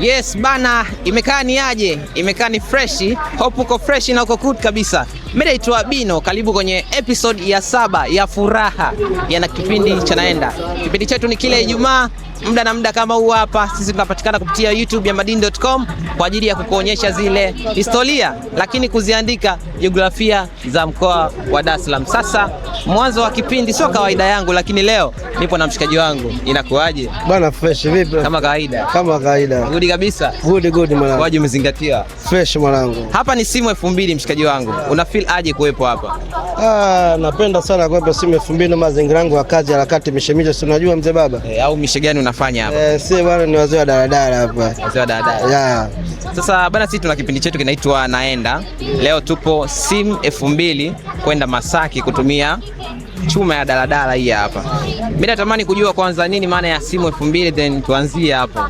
Yes bana, imekaa ni aje? Imekaa ni fresh. Hope uko fresh na uko good kabisa. Mimi naitwa Bino, karibu kwenye episode ya 7 ya furaha ya kipindi cha Naenda. Kipindi chetu ni kile Ijumaa, muda na muda kama huu hapa. Sisi tunapatikana kupitia YouTube ya madini.com kwa ajili ya kukuonyesha zile historia, lakini kuziandika jiografia za mkoa wa Dar es Salaam. Sasa mwanzo wa kipindi sio kawaida yangu, lakini leo nipo na mshikaji wangu. Inakuaje? Bana fresh vipi? Kama kawaida. Kama kawaida. Good kabisa. Good mwanangu. Waje umezingatia. Fresh mwanangu. Hapa ni simu 2000 mshikaji wangu. Una feel aje kuwepo hapa? Napenda sana kuwepo simu 2000 na mazingira yangu ya kazi harakati mishemisha, si unajua mzee baba? Au mishe gani unafanya hapa? Si bwana, ni wazee wa daladala hapa. Wazee wa daladala. Yeah. Sasa bana, sisi tuna kipindi chetu kinaitwa Naenda. Leo tupo simu 2000 kwenda Masaki kutumia chuma ya daladala hii hapa. Mimi natamani kujua kwanza nini maana ya simu 2000, then tuanzie hapo.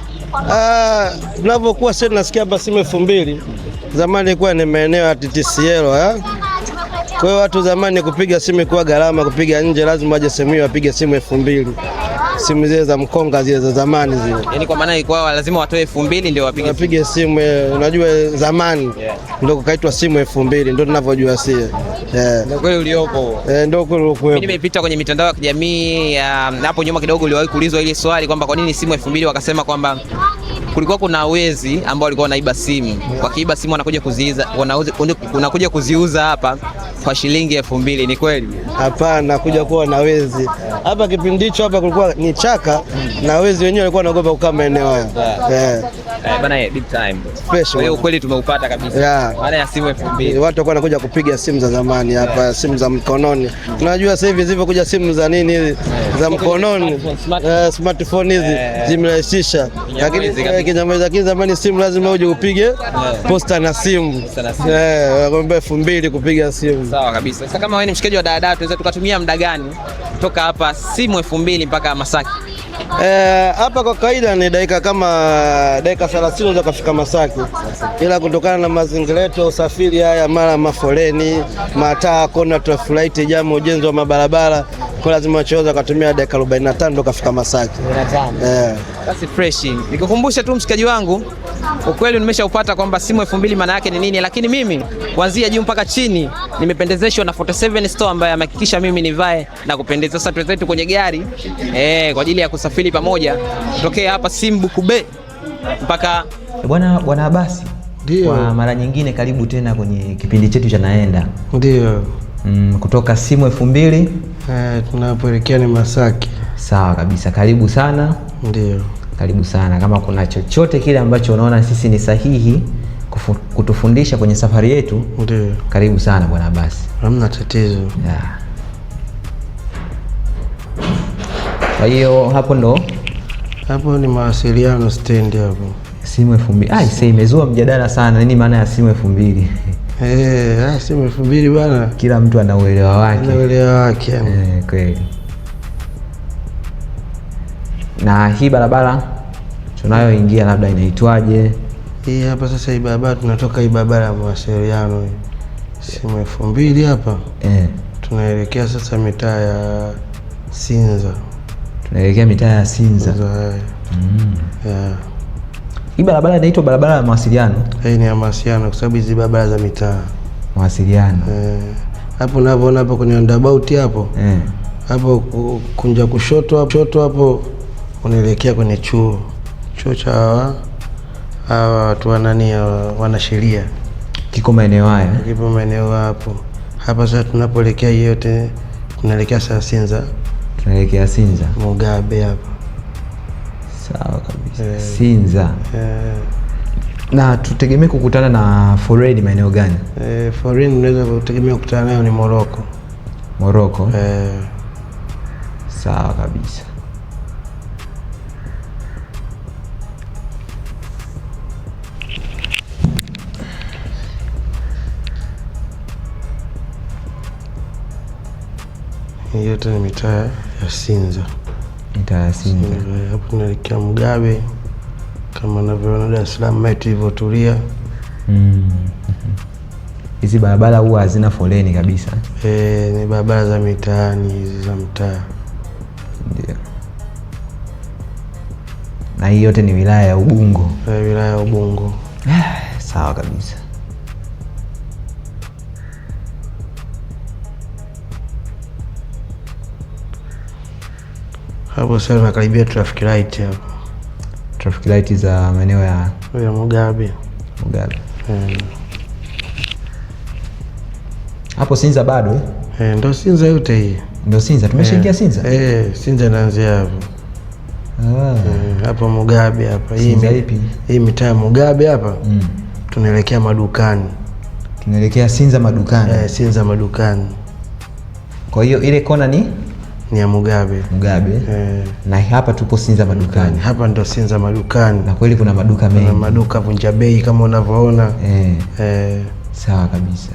Tunapokuwa sasa tunasikia hapa simu 2000. Zamani ilikuwa ni maeneo ya TTCL. Kwa hiyo watu zamani kupiga simu kwa gharama, kupiga nje lazima waje sehemu hiyo wapige simu 2000. Simu zile za mkonga zile za zamani zile. Yaani kwa maana ilikuwa lazima watoe 2000 ndio wapige simu. Unajua zamani ndio kukaitwa simu 2000, ndio tunavyojua sisi. Ndio kweli uliopo. Ndio kweli uliopo. Mimi nimepita kwenye mitandao ya kijamii hapo nyuma kidogo, uliwahi kuulizwa ile swali kwamba kwa nini simu 2000, wakasema kwamba kulikuwa kuna wezi ambao walikuwa wanaiba simu. Wakiiba simu wanakuja kuziuza hapa kwa shilingi 2000. Ni kweli? Hapana, kuja kuwa na wezi. Hapa kipindi hicho hapa kulikuwa ni chaka na wezi wenyewe walikuwa wanaogopa kukaa maeneo haya. Bana, deep time. Fresh. Kwa hiyo kweli tumeupata kabisa. Maana ya simu 2000. Watu walikuwa wanakuja kupiga simu za zamani hapa, simu za mkononi. Unajua sasa hivi zipo kuja simu za nini hizi za mkononi, smartphone hizi zimerahisisha. Lakini kinyamwezi zamani simu lazima uje upige posta na simu. Wakwambia 2000 kupiga simu. Sawa kabisa. Sasa kama wewe ni mshikaji wa daladala, tunaweza tukatumia muda gani kutoka hapa simu 2000 mpaka Masaki? Hapa kwa kawaida ni dakika 30 unaweza kufika Masaki. Ila kutokana na mazingira yetu ya usafiri haya, mara mafoleni, mataa, kona, traffic, jamu, ujenzi wa mabarabara, kwa lazima wachoweza kutumia dakika 45 ndio kufika Masaki. 45. Basi fresh. Nikukumbusha tu mshikaji wangu, ukweli nimeshaupata kwamba simu 2000 maana yake ni nini, lakini mimi kuanzia juu mpaka chini nimependezeshwa na 47 store ambaye amehakikisha mimi nivae na kupendeza. Sasa tuwezetu kwenye gari kwa ajili ya kusafiri pamoja kutokea hapa Simbukube mpaka bwana Abasi. Ndio. Kwa mara nyingine karibu tena kwenye kipindi chetu cha Naenda. Ndio. Kutoka simu 2000 tunapoelekea ni Masaki. Sawa kabisa, karibu sana. Ndio. Karibu sana. Kama kuna chochote kile ambacho unaona sisi ni sahihi kutufundisha kwenye safari yetu, ndio. Karibu sana bwana Abasi. Hamna tatizo. Kwa hiyo hapo ni mawasiliano stand hapo. Simu 2000. Sasa imezua mjadala sana. Nini maana ya simu 2000? Simu 2000 bwana. Kila mtu ana uelewa wake. Kweli. Na hii barabara tunayoingia labda inaitwaje? Hii hapa sasa, hii barabara tunatoka hii barabara ya mawasiliano hii. Simu 2000 hapa. Tunaelekea sasa mitaa ya Sinza. Tunaelekea mitaa ya Sinza. Hii barabara inaitwa barabara ya mawasiliano. Hii ni ya mawasiliano kwa sababu hizi barabara za mitaa. Mawasiliano. Hapo unapoona hapo kwenye roundabout hapo. Hapo kunja kushoto hapo unaelekea kwenye chuo cha hawa watu wana sheria. Kiko maeneo haya. Kipo maeneo hapo. Hapa sasa tunapoelekea yote tunaelekea sasa Sinza. Tunaelekea Sinza. Mugabe hapa. Sawa kabisa. Sinza. Na tutegemee kukutana na foreign maeneo gani? Foreign unaweza kutegemea kukutana nayo ni Morocco. Sawa kabisa. Hiyo ni mitaa ya Sinza. Mitaa ya Sinza. Hapo tunaelekea Mugabe kama unavyoona Dar es Salaam yetu ilivyotulia. Hizi barabara huwa hazina foleni kabisa. Ni barabara za mitaani hizi za mtaa. Ndio. Na hii yote ni wilaya ya Ubungo. Wilaya ya Ubungo. Sawa kabisa. Hapo sasa nakaribia traffic light hapo. Traffic light za maeneo ya Mugabe. Hapo Sinza bado Ndio Sinza yote hii. Ndio Sinza, tumeshaingia Sinza? Sinza inaanzia hapo. Hapo Mugabe hapa. Hii mitaa Mugabe hapa. Tunaelekea madukani. Tunaelekea Sinza madukani. Sinza madukani. Kwa hiyo ile kona ni ya Mugabe. Na hapa tupo Sinza madukani. Hapa ndo Sinza madukani. Na kweli kuna maduka mengi. Kuna maduka vunja bei kama unavyoona. Sawa kabisa.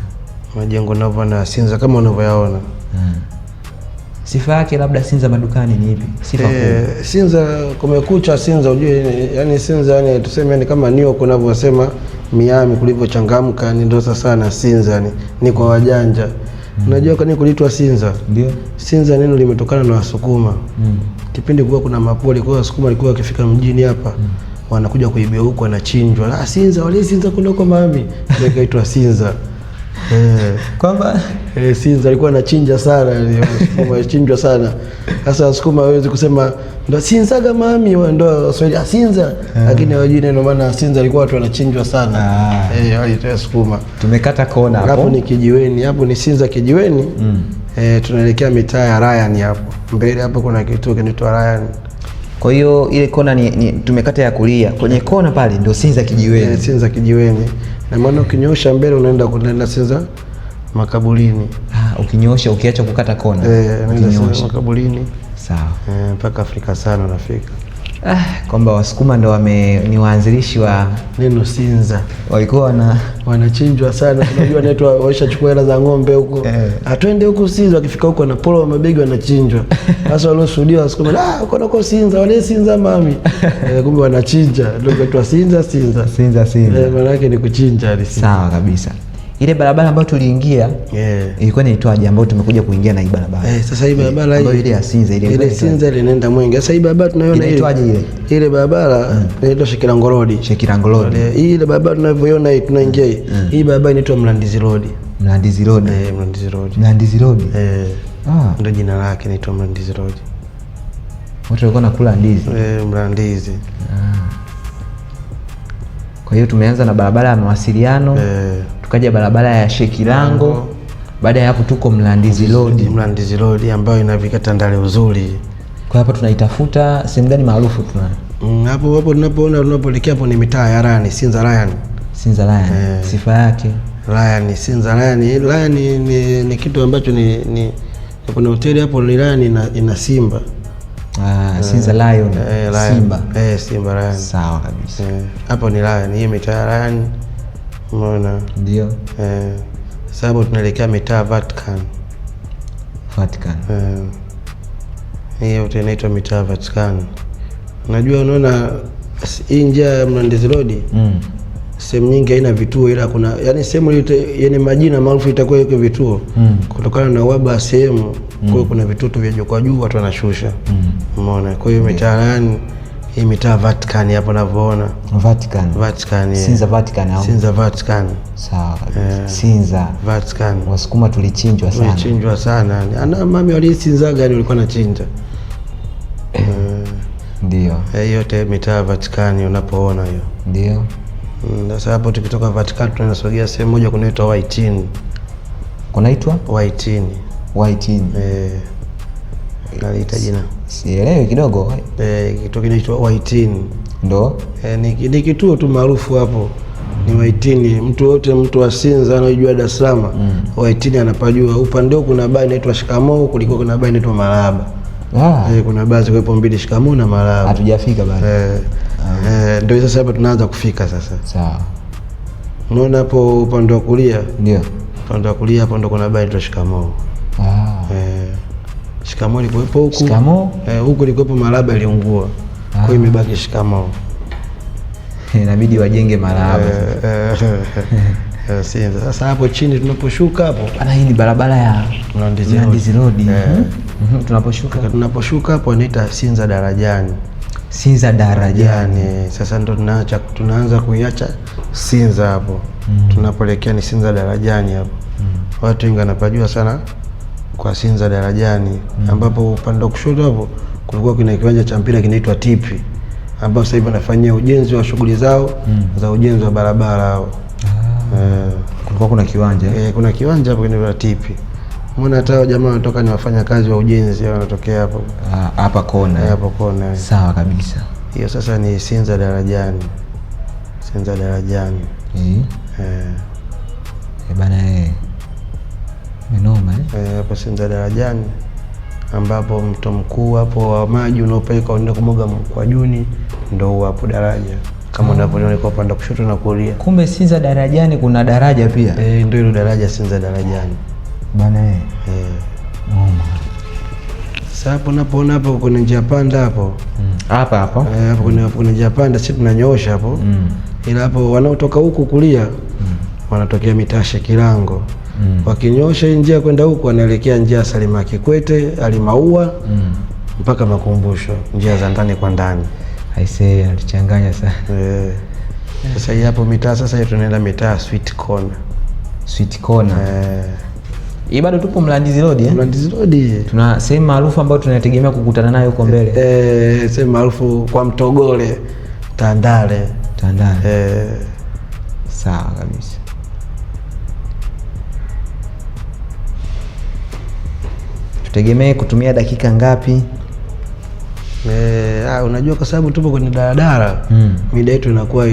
Majengo na Sinza kama unavyoyaona. Sifa yake labda Sinza madukani ni ipi? Sifa kubwa. Sinza kumekucha Sinza ujue, yani Sinza yani tuseme yani kama New York unavyosema Miami kulivyochangamka, ni ndo sana Sinza ni kwa wajanja. Unajua kwa nini kuliitwa Sinza? Ndio. Sinza neno limetokana na Wasukuma. Kipindi kwa kuna mapoli, kwa Wasukuma walikuwa wakifika mjini hapa wanakuja kuibia huko, wanachinjwa. Sinza wale Sinza kuna huko mami. Ndio ikaitwa Sinza. Kwamba Sinza alikuwa anachinja sana, Wasukuma wanachinjwa sana. Sasa Wasukuma hawezi kusema ndo Sinza mami, ndo Waswahili Sinza, lakini hawajui neno maana Sinza alikuwa watu wanachinjwa sana. Walitoa Wasukuma. Tumekata kona hapo. Hapo ni kijiweni, hapo ni Sinza kijiweni. Tunaelekea mitaa ya Ryan hapo. Mbele hapo kuna kitu kinaitwa Ryan. Kwa hiyo ile kona ni tumekata ya kulia. Kwenye kona pale ndio Sinza kijiweni. Sinza kijiweni. Na maana ukinyosha mbele unaenda Sinza makaburini. Ukinyosha ukiacha kukata kona. Ukinyosha makaburini. Sawa. Mpaka Afrika sana unafika. Kwamba Wasukuma ndo ni waanzilishi wa neno Sinza. Walikuwa wanachinjwa sana. Unajua naitwa waishachukua hela za ng'ombe huko. Atwende huko Sinza, wakifika huko na polo wa mabegi wanachinjwa. Sasa walioshuhudia Wasukuma, uko Sinza, wale Sinza mami. Kumbe wanachinja. Ndio kaitwa Sinza. Maana yake ni kuchinja. Sawa kabisa. Ile barabara ambayo tuliingia ilikuwa inaitwaje, ambayo tumekuja kuingia na hii barabara? Sasa hii barabara hii ile ya Sinza ile Sinza inaenda Mwenge. Sasa hii barabara tunayoona inaitwaje ile? Ile barabara inaitwa Shekilango Road. Ile barabara tunavyoiona hii tunaingia hii barabara inaitwa Mlandizi Road. Mlandizi Road. Ndio jina lake, inaitwa Mlandizi Road. Watu walikuwa nakula ndizi. Mlandizi. Kwa hiyo tumeanza na barabara ya mawasiliano, tukaja barabara ya Shekilango, baada ya hapo tuko Mlandizi Road ambayo inafika Tandale uzuri. Kwa hapa tunaitafuta sehemu gani maarufu hapo tunapoelekea hapo ni mitaa ya Ryan, Sinza Ryan. Sifa yake Ryan, Sinza Ryan ni kitu ambacho ni kuna hoteli hapo ni Ryan ina Simba. Sinza Lion. Simba. Simba Ryan. Sawa kabisa. Hapo ni Ryan, hii mitaa ya Ryan. Umeona? Ndio. Sababu tunaelekea mitaa Vatican. Hii yote inaitwa mitaa Vatican. Unajua unaona hii njia ya Mlandizi Road. Sehemu nyingi haina vituo, ila kuna yani sehemu yenye majina maarufu itakuwa iko vituo. Kutokana na uhaba sehemu, kwa hiyo kuna vituo vya juu kwa juu watu wanashusha. Umeona? Kwa hiyo mitaa hii mitaa Vatican hapo unavyoona. Vatican. Sinza Vatican au? Sinza Vatican. Sawa kabisa. Sinza Vatican. Wasukuma tulichinjwa sana. Ana mami wali Sinza gani walikuwa nachinja. Ndio. Yote mitaa Vatican unapoona hiyo. Ndio. Sasa hapo tukitoka Vatican tunasogea sehemu moja kunaitwa Waitini. Kunaitwa Waitini. Nalita jina. Sielewi kidogo. Kitu kinaitwa Waitini. Ndo? Ni kituo tu maarufu hapo. Ni Waitini. Mtu wa Sinza anayejua Dar es Salaam, Waitini anapajua. Upande huko kuna baa inaitwa Shikamoo, kuliko kuna baa inaitwa Marahaba. Kuna baa ziko mbili, Shikamoo na Marahaba. Hatujafika bado. Ndio sasa hapa tunaanza kufika sasa. Sawa. Unaona hapo upande wa kulia? Ndio. Upande wa kulia hapo ndo kuna baa inaitwa Shikamoo. Shikamoo ilikuwepo huku. Shikamoo? Huku ilikuwepo Marahaba iliungua. Kwa hiyo imebaki Shikamoo. Inabidi wajenge Marahaba. Sinza. Sasa hapo chini tunaposhuka hapo. Hii ni barabara ya Mlandizi Road. Tunaposhuka hapo inaitwa Sinza Darajani. Sinza darajani. Sasa ndo tunaanza kuiacha Sinza hapo. Tunapelekea ni Sinza darajani hapo. Watu wengi wanapajua sana kwa Sinza darajani, ambapo upande wa kushoto hapo kulikuwa kuna kiwanja cha mpira kinaitwa Tipi, ambapo sasa hivi wanafanyia ujenzi wa shughuli zao za ujenzi wa barabara hao. Kulikuwa kuna kiwanja kuna kiwanja hapo kinaitwa Tipi. Mbona hata jamaa wanatoka ni wafanya kazi wa ujenzi wanatokea hapo hapa kona. Hapo kona. Sawa kabisa. Hiyo sasa ni Sinza darajani. Sinza darajani. Bana Menoma hapo Sinza darajani, ambapo mto mkuu hapo wa maji unaopeleka unaenda kumwaga Mkwajuni ndio hapo daraja kama unavyoona kwa upande kushoto na kulia. Kumbe Sinza darajani kuna daraja pia. Ndio hilo daraja Sinza darajani. Bana Sasa hapo unapoona hapo kuna njia panda hapo. Hapa hapo kuna njia panda, sisi tunanyoosha hapo. Ila hapo wanaotoka huku kulia wanatokea mitaa Shekilango. Wakinyosha njia kwenda huku wanaelekea njia Salima Kikwete, Alimaua mpaka Makumbusho, njia za ndani kwa ndani. Aisee, alichanganya sana. Sasa hapo mitaa sasa tunaenda mitaa Sweet Corner. Sweet Corner. Hii bado tupo Mlandizi Road Mlandizi Road. Tuna sehemu maarufu ambayo tunategemea kukutana nayo huko mbele. Sehemu maarufu kwa Mtogole, Tandale. Sawa kabisa. Tutegemee kutumia dakika ngapi? Unajua kwa sababu tupo kwenye daladala, mida yetu inakuwa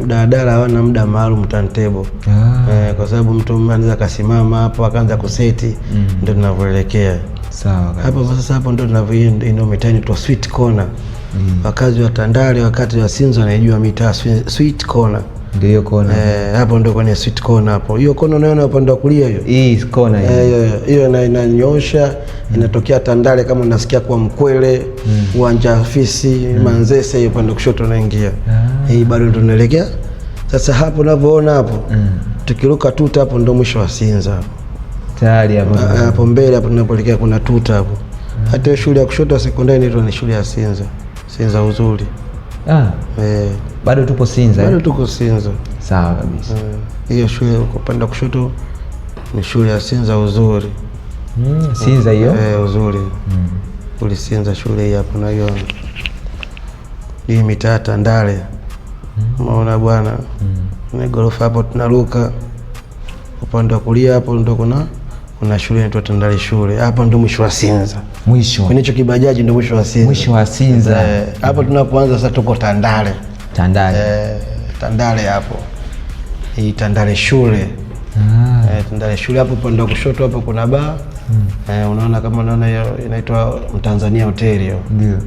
daladala hawana muda maalum timetable. Kwa sababu mtu anaweza kasimama hapo akaanza kuseti, ndio tunavyoelekea. Sawa kabisa. Hapo sasa hapo ndio tunavyoenda mitaani tu Sweet Corner. Wakazi wa Tandale, wakati wa Sinza wanajua mitaa Sweet Corner. Ndio hiyo kona. Hapo ndio kwenye Sweet Corner hapo. Hiyo kona unaona upande wa kulia hiyo. Hii kona hiyo. Hiyo inanyosha, inatokea Tandale kama unasikia kwa Mkwele, uwanja afisi, Manzese, hiyo upande kushoto unaingia. Hii bado ndio tunaelekea. Sasa hapo unavyoona hapo, tukiruka tuta hapo ndio mwisho wa Sinza hapo. Tayari hapo. Hapo mbele hapo tunapoelekea kuna tuta hapo. Hata shule ya kushoto sekondari ni shule ya Sinza Uzuri. Bado tupo Sinza. Bado tuko Sinza. Sawa kabisa. Hiyo shule kwa upande kushoto ni shule ya Sinza Uzuri. Sinza hiyo? Uzuri. Uli Sinza shule hii hapo na hiyo. Hii mitaa Tandale. Unaona bwana. Ni gorofa hapo tunaruka. Upande wa kulia hapo ndio kuna shule inaitwa Tandale shule. Hapa ndio mwisho wa Sinza. Mwisho. Kwenye hicho kibajaji ndio mwisho wa Sinza. Mwisho wa Sinza. Hapo tunapoanza sasa tuko Tandale. Tandale hapo. Hii Tandale shule. Tandale shule hapo upande wa kushoto hapo kuna baa. Unaona kama unaona hiyo inaitwa Mtanzania Hotel hiyo. Ndio.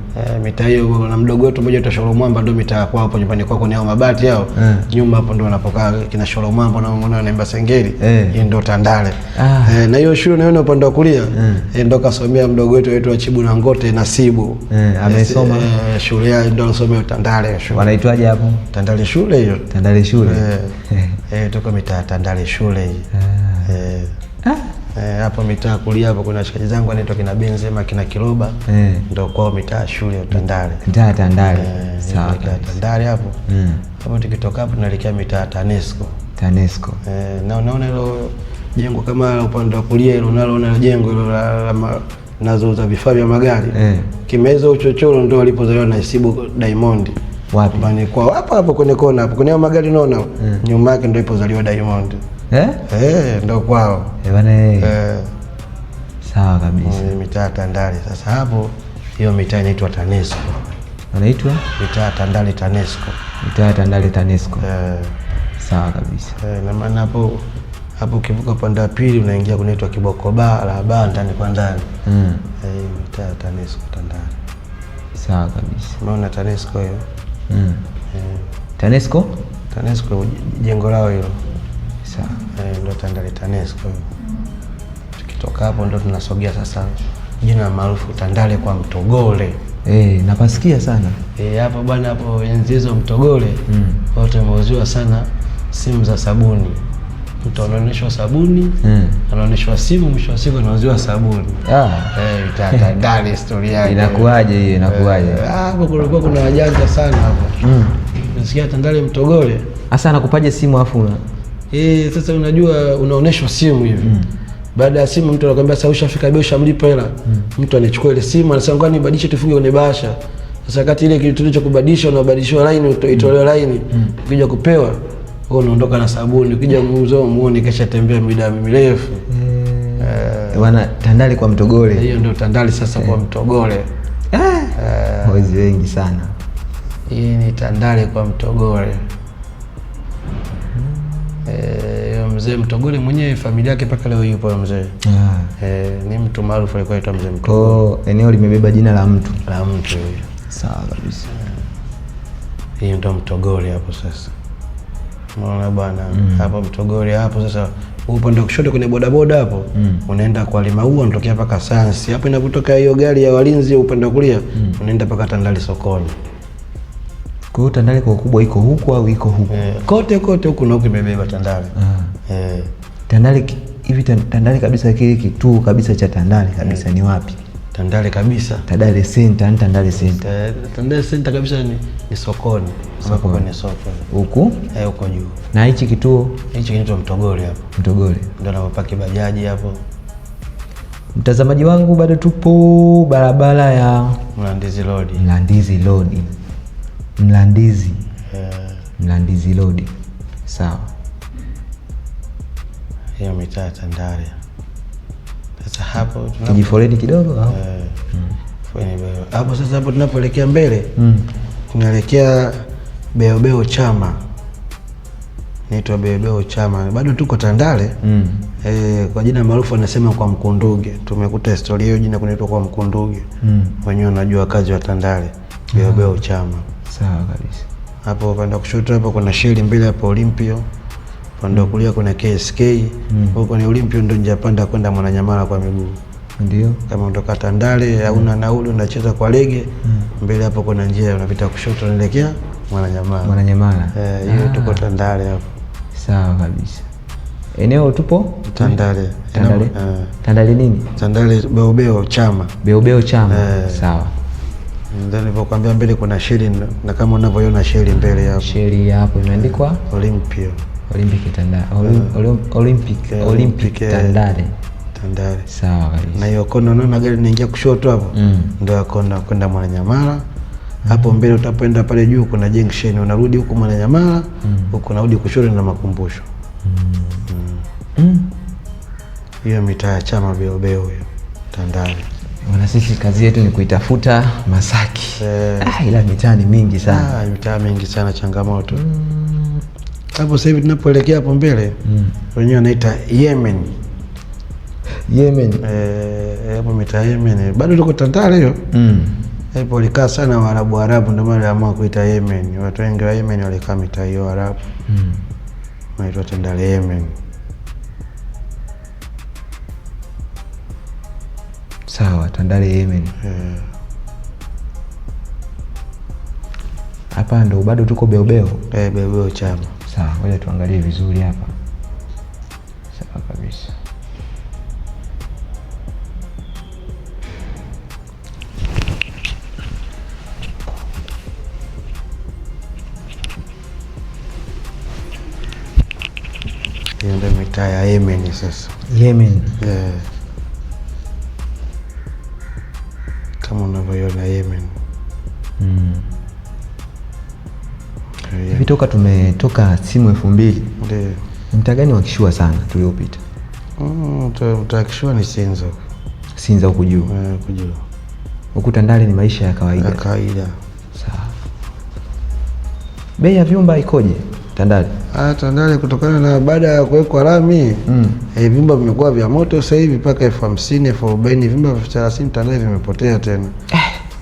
Mitaa hiyo na mdogo wetu mmoja tu Sholo Mwamba ndio mitaa kwao hapo nyumbani kwako ni hao mabati hao. Nyuma hapo ndio wanapokaa kina Sholo Mwamba na unaona anaimba Sengeri. Hii ndio Tandale. Na hiyo shule unaona upande wa kulia ndio kasomea mdogo wetu aitwa Chibu na Ngote Nasibu. Amesoma shule ya ndio anasomea Tandale shule. Wanaitwaje hapo? Tandale shule hiyo. Tandale shule. Tuko mitaa Tandale shule hii. Hapo mitaa kulia hapo kuna shikaji zangu anaitwa kina Benzema kina Kiloba. Ndio kwao mitaa shule ya Tandale. Mitaa Tandale. Sawa. Tandale hapo. Hapo tukitoka hapo tunaelekea mitaa TANESCO. Na unaona hilo jengo kama upande wa kulia hilo unaona jengo hilo la nazouza vifaa vya magari. Kimeza uchochoro ndio alipozaliwa na Isibu Diamond. Wapi? Bani kwa hapo kwenye kona hapo. Kuna magari unaona nyuma yake ndio ilipozaliwa Diamond. Ndio kwao. Bwana sawa kabisa. Mitaa Tandale. Sasa hapo hiyo mitaa inaitwa TANESCO. Wanaitwa mitaa Tandale TANESCO. Mitaa Tandale TANESCO. Sawa kabisa. Na maana hapo ukivuka upande wa pili unaingia kunaitwa Kiboko Baa ndani kwa ndani. Mitaa TANESCO Tandale. Sawa kabisa. Unaona TANESCO hiyo? TANESCO jengo lao hilo. Sawa. Ndio Tandale TANESCO. Tukitoka hapo ndio tunasogea sasa jina maarufu Tandale kwa Mtogole. Napasikia sana. Hapo bwana hapo enzi hizo Mtogole. Watu wameuziwa sana simu za sabuni. mtu anaonyeshwa sabuni, anaonyeshwa simu, mwisho wa siku anaoziwa sabuni. Tandale historia yake. Inakuaje hiyo? Inakuaje? Hapo kulikuwa kuna wajanja sana hapo. Unasikia Tandale Mtogole. Sasa anakupaje simu afu sasa unajua unaonyeshwa simu hivi. Baada ya simu mtu anakuambia sasa ushafika bei ushamlipa hela. Mtu anachukua ile simu anasema kwani nibadilishe tufunge kwenye bahasha. Sasa kati ile kitu tulichokubadilisha unabadilishwa line itolewe line. Ukija kupewa wewe unaondoka na sabuni. Ukija muuzo muone kesha tembea mida mirefu. Wana Tandale kwa Mtogole. Hiyo ndio Tandale sasa kwa Mtogole. Wezi wengi sana. Hii ni Tandale kwa Mtogole. Mzee Mtogole mwenyewe familia yake mpaka leo yupo mzee. Ni mtu maarufu alikuwa anaitwa Mzee Mtogole. Eneo limebeba jina la mtu. Huyo. Sawa kabisa. Hiyo ndio Mtogole hapo sasa. Unaona bwana, hapo Mtogole hapo sasa upande wa kushoto kwenye bodaboda hapo unaenda kwa Limaua unatokea paka Sansi. Hapo inapotoka hiyo gari ya walinzi upande wa kulia unaenda paka Tandale sokoni. Kwa hiyo Tandale kwa ukubwa iko huku au iko huku? Kote huku na huku imebeba Tandale. Tandale hivi Tandale kabisa, kile kituo kabisa cha Tandale kabisa ni wapi? Tandale kabisa. Tandale Center, Tandale Center. Tandale Center kabisa ni sokoni. Hapo kwenye soko. Huku? Huko juu. Na hichi kituo? Hichi kinaitwa Mtogole hapo. Mtogole. Ndio anapaki bajaji hapo. Mtazamaji wangu, bado tupo barabara ya Mlandizi Road. Mlandizi Road. Sawa. Hiyo mitaa Tandale. Sasa hapo tujifoleni kidogo au? Hapo sasa hapo tunapoelekea mbele tunaelekea Beobeo Chama. Naitwa Beobeo Chama. Bado tuko Tandale. Kwa jina maarufu anasema kwa Mkunduge. Tumekuta historia hiyo jina kunaitwa kwa Mkunduge. Wenyewe wanajua kazi wa Tandale. Beobeo Chama. Sawa kabisa. Hapo upande wa kushoto hapo kuna sheli mbele hapo Olympio. Upande wa kulia kuna KSK. Huko ni Olympio ndio njia panda kwenda Mwananyamala kwa miguu. Ndio. Kama unatoka Tandale hauna nauli unacheza kwa lege. Mbele hapo kuna njia unapita kushoto unaelekea Mwananyamala. Hiyo tuko Tandale hapo. Sawa kabisa. Eneo tupo Tandale. Tandale nini? Tandale Beobeo Chama. Beobeo Chama. Sawa. Ndio nilipokuambia mbele kuna sheli na kama unavyoiona sheli mbele hapo. Sheli hapo imeandikwa Olympio. Olympic Tandale. Olympic Tandale. Sawa kabisa. Na hiyo kona unaona gari linaingia kushoto hapo. Ndio kona kwenda Mwananyamala. Hapo mbele utapoenda pale juu kuna junction unarudi huko Mwananyamala, huko unarudi kushoto na Makumbusho. Hiyo mitaa ya Chama Beobeo hiyo Tandale. Wana sisi kazi yetu ni kuitafuta Masaki. Ila mitaa ni mingi sana. Mitaa mingi sana changamoto. Hapo sasa hivi tunapoelekea hapo mbele wenyewe wanaita Yemen. Hapo mitaa Yemen. Bado tuko Tandale hiyo. Hapo walikaa sana Waarabu ndio maana waliamua kuita Yemen. Watu wengi wa Yemen walikaa mitaa hiyo Arabu. Naitwa Tandale Yemen. Sawa, Tandale Yemen. Hapa ndo bado tuko Beobeo. Beobeo Chama. Sawa, ngoja tuangalie vizuri hapa. Sawa kabisa. Hiyo ndio mitaa ya Yemen sasa. Yemen. Kama unavyoiona Yemen. Hivi toka tumetoka simu 2000. Ndio. Mtaa gani wakishua sana tuliopita? Mtaa kishua ni Sinza. Sinza huko juu. Huko juu. Huko Tandale ni maisha ya kawaida. Sawa. Bei ya vyumba ikoje Tandale? Tandale kutokana na baada ya kuwekwa lami vyumba vimekuwa vya moto sasa hivi mpaka 50,000, 40,000, vyumba vya 30 Tandale vimepotea tena.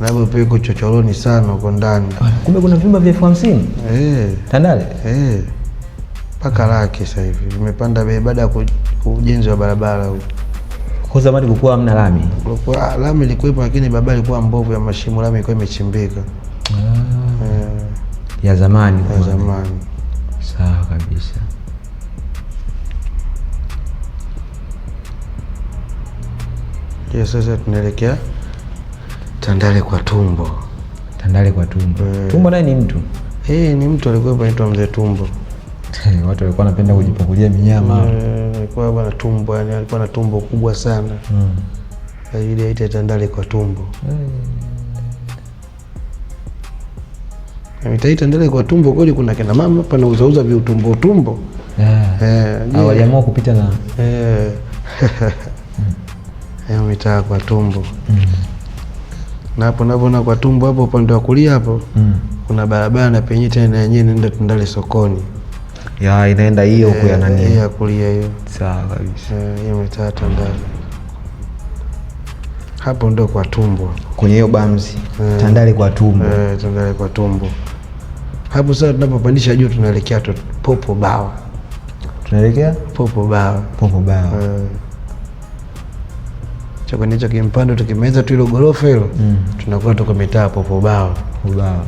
Labda pia uko chochoroni sana uko ndani. Kumbe kuna vyumba vya 50,000? Tandale? Mpaka laki sasa hivi. Vimepanda bei baada ya ujenzi wa barabara huu. Kwa zamani kulikuwa hamna lami. Kulikuwa lami ilikuwepo lakini barabara ilikuwa mbovu ya mashimo, lami ilikuwa imechimbika. Ya zamani. Ya zamani. Sawa kabisa. Hiyo sasa tunaelekea Tandale kwa Tumbo. Tandale kwa Tumbo. Tumbo naye ni mtu? Ni mtu alikuwa anaitwa Mzee Tumbo. Watu walikuwa wanapenda kujipakulia minyama. Alikuwa bwana Tumbo, yani alikuwa na tumbo kubwa sana. Ili aite Tandale kwa Tumbo. Ametaita Tandale kwa Tumbo kweli, kuna kina mama hapa na uzauza viutumbo. Waliamua kupita na mitaa kwa Tumbo. Na hapo naona kwa Tumbo hapo upande wa kulia hapo kuna barabara na penye tena yenyewe inaenda Tandale sokoni. Inaenda hiyo huko ya nani? Ya kulia hiyo. Sawa kabisa. Hiyo mitaa Tandale. Hapo ndo kwa Tumbo. Kwenye hiyo bamzi. Tandale kwa Tumbo. Tandale kwa Tumbo. Hapo sasa tunapopandisha juu tunaelekea Popo Bawa. Tunaelekea Popo Bawa. Popo Bawa. Chakoni hicho kimpando tukimeza tu ile gorofa hilo, tunakuwa tuko mitaa Popo Bawa. Popo Bawa.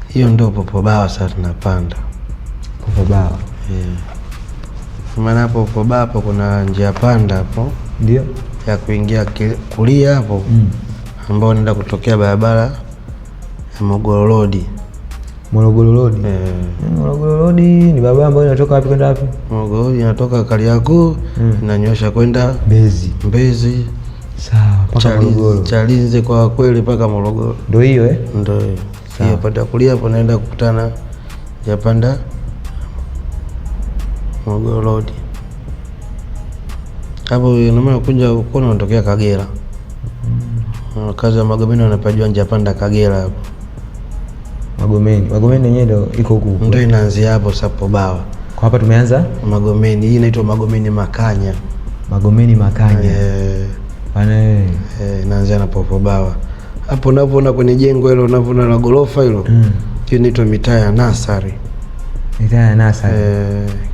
Hiyo ndio Popo Bawa sasa tunapanda. Popo Bawa. Maana hapo Popo Bawa hapo kuna njia panda hapo. Ndio. Ya kuingia kulia hapo. Ambao unaenda kutokea barabara ya Morogoro Road. Morogoro Road. Morogoro Road ni barabara ambayo inatoka wapi kwenda wapi? Morogoro Road inatoka Kariakoo inanyosha kwenda Mbezi. Sawa, mpaka Morogoro. Chalinze kwa kweli mpaka Morogoro. Ndio hiyo Ndio hiyo. Hiyo panda kulia hapo naenda kukutana ya panda Morogoro Road. Hapo unaona kuja uko unatokea Kagera. Kazi ya Magomeni wanapajua njia panda Kagera hapo. Magomeni yenyewe ndio iko huko. Ndio inaanzia hapo Popo Bawa. Kwa hapa tumeanza Magomeni. Hii inaitwa Magomeni Makanya. Magomeni Makanya. Inaanzia na Popo Bawa. Hapo unapoona kwenye jengo hilo unapoona la gorofa hilo. Hiyo inaitwa mitaa ya Nasari. Mitaa ya Nasari.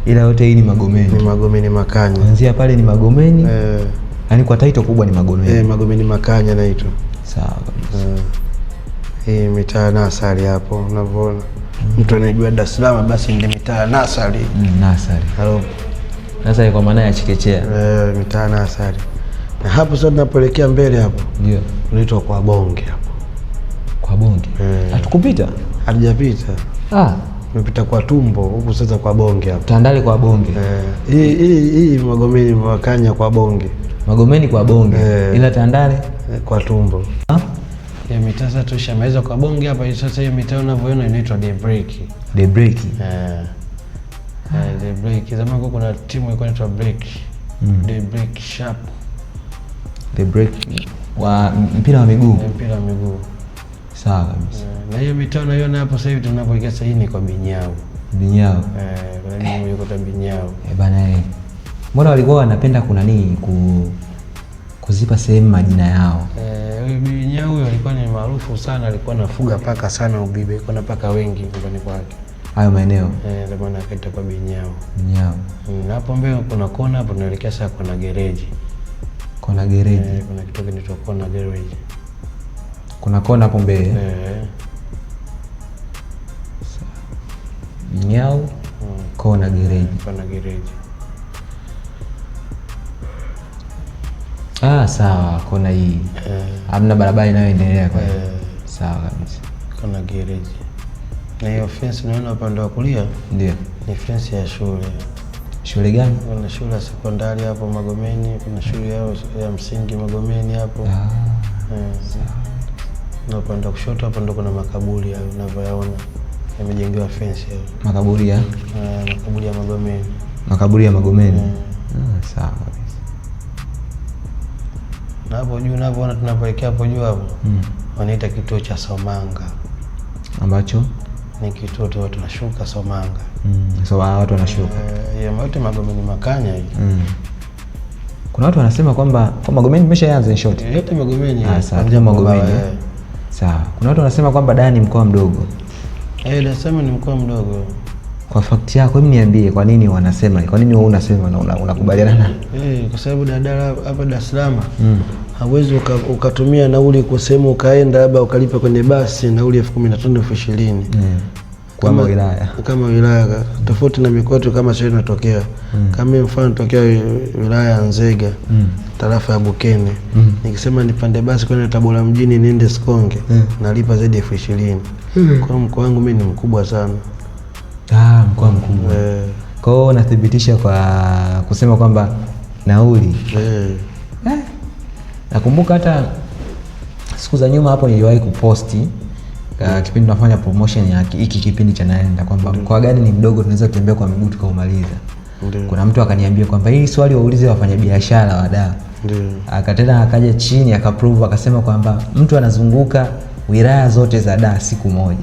Ila yote hii ni Magomeni. Ni Magomeni Makanya. Kuanzia pale ni Magomeni. Yaani kwa title kubwa ni Magomeni. Magomeni Makanya naitwa. Sawa kabisa. Hii mitaa ya Nasari hapo unapoona. Mtu anajua Dar es Salaam basi ndio mitaa ya Nasari. Nasari. Nasari kwa maana ya chekechea. Mitaa ya Nasari. Na hapo sasa tunapoelekea mbele hapo. Ndio. Unaitwa kwa Bonge hapo. Kwa Bonge. Hatukupita? Hatujapita. Tumepita kwa Tumbo huku sasa kwa Bonge hapo. Tandale kwa Bonge. Hii Magomeni Makanya kwa Bonge. Magomeni kwa Bonge. Ila Tandale kwa Tumbo. Ya mitaa sasa tushamaliza kwa Bonge hapa. Sasa hiyo mitaa unavyoona inaitwa Daybreak. Daybreak. Daybreak. Zamani kuna timu ilikuwa inaitwa Break. Daybreak Sharp. Daybreak wa mpira wa miguu. Mpira wa miguu. Sawa kabisa. Na hiyo mitaa unaiona hapo sasa hivi tunapoingia sasa hii ni kwa Binyao. Binyao. Kuna nini yuko ta Binyao. Bana mbona walikuwa wanapenda kuna nini kuzipa sehemu majina yao? Huyu Binyao huyo alikuwa ni maarufu sana, alikuwa anafuga paka sana Ubibe, kuna paka wengi nyumbani kwake. Hayo maeneo. Ndio maana akaita kwa Binyao. Binyao. Na hapo mbele kuna kona hapo tunaelekea sasa kuna gereji. Kuna gereji. Kuna kitu kinaitwa kona gereji. Kuna kona hapo mbele. Binyao. Kona gereji. Kona gereji. Sawa, kona hii. Hamna barabara inayoendelea kwa hiyo. Sawa kabisa. Kona gereji. Na hiyo fence unaona upande wa kulia? Ndio. Ni fence ya shule. Shule gani? Kuna shule ya sekondari hapo Magomeni, kuna shule ya msingi Magomeni hapo. Na upande wa kushoto hapo ndo kuna makaburi hayo unavyoyaona. Yamejengewa fence hayo. Makaburi ya? Makaburi ya Magomeni. Makaburi ya Magomeni. Sawa kabisa. Na hapo juu unavyoona tunapoelekea hapo juu hapo. Wanaita kituo cha Somanga. Ambacho ni kituo tu watu wanashuka Somanga. So watu wanashuka. Yote Magomeni Makanya hii. Kuna watu wanasema kwamba kwa Magomeni imeshaanza in short. Yote Magomeni. Sawa, Magomeni. Sawa. Kuna watu wanasema kwamba Dar ni mkoa mdogo. Dar es Salaam ni mkoa mdogo. Kwa fact yako hebu niambie kwa nini wanasema? Kwa nini wewe unasema na unakubaliana na? Kwa sababu daladala hapa Dar es Salaam hauwezi ukatumia nauli kwa sehemu ukaenda labda ukalipa kwenye basi nauli 15,000 20,000. Kama wilaya. Kama wilaya tofauti na mikoa tu kama sio inatokea. Kama mfano tokea wilaya ya Nzega, tarafa ya Bukene. Nikisema nipande basi kwenda Tabora mjini niende Sikonge, nalipa zaidi ya 20,000. Kwa mkoa wangu mimi ni mkubwa sana. Mkoa mkubwa. Kwa hiyo nathibitisha kwa kusema kwamba nauli. Nakumbuka hata siku za nyuma hapo niliwahi kuposti kipindi tunafanya promotion ya hiki kipindi cha Naenda kwamba mkoa gani ni mdogo tunaweza kutembea kwa miguu tukaumaliza. Kuna mtu akaniambia kwamba hili swali waulize wafanyabiashara wa Dar. Akatenda akaja chini akaprove akasema kwamba mtu anazunguka wilaya zote za Dar siku moja.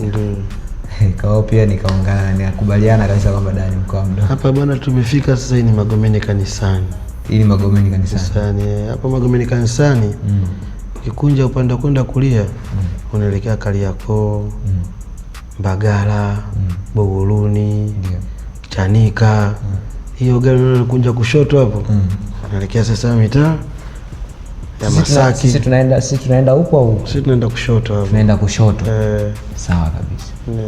Kwa pia nikaungana nikakubaliana kabisa kwamba Dar ni mkoa mdogo. Hapa bwana tumefika sasa, hii ni Magomeni kanisani. Hii ni Magomeni kanisani. Hapa Magomeni kanisani. Ukikunja upande kwenda kulia unaelekea Kariakoo, Mbagala, Buguruni, Chanika. Hiyo gari unakunja kushoto hapo. Unaelekea sasa mitaa ya Masaki. Sisi tunaenda huko au? Sisi tunaenda kushoto hapo. Tunaenda kushoto. Sawa kabisa.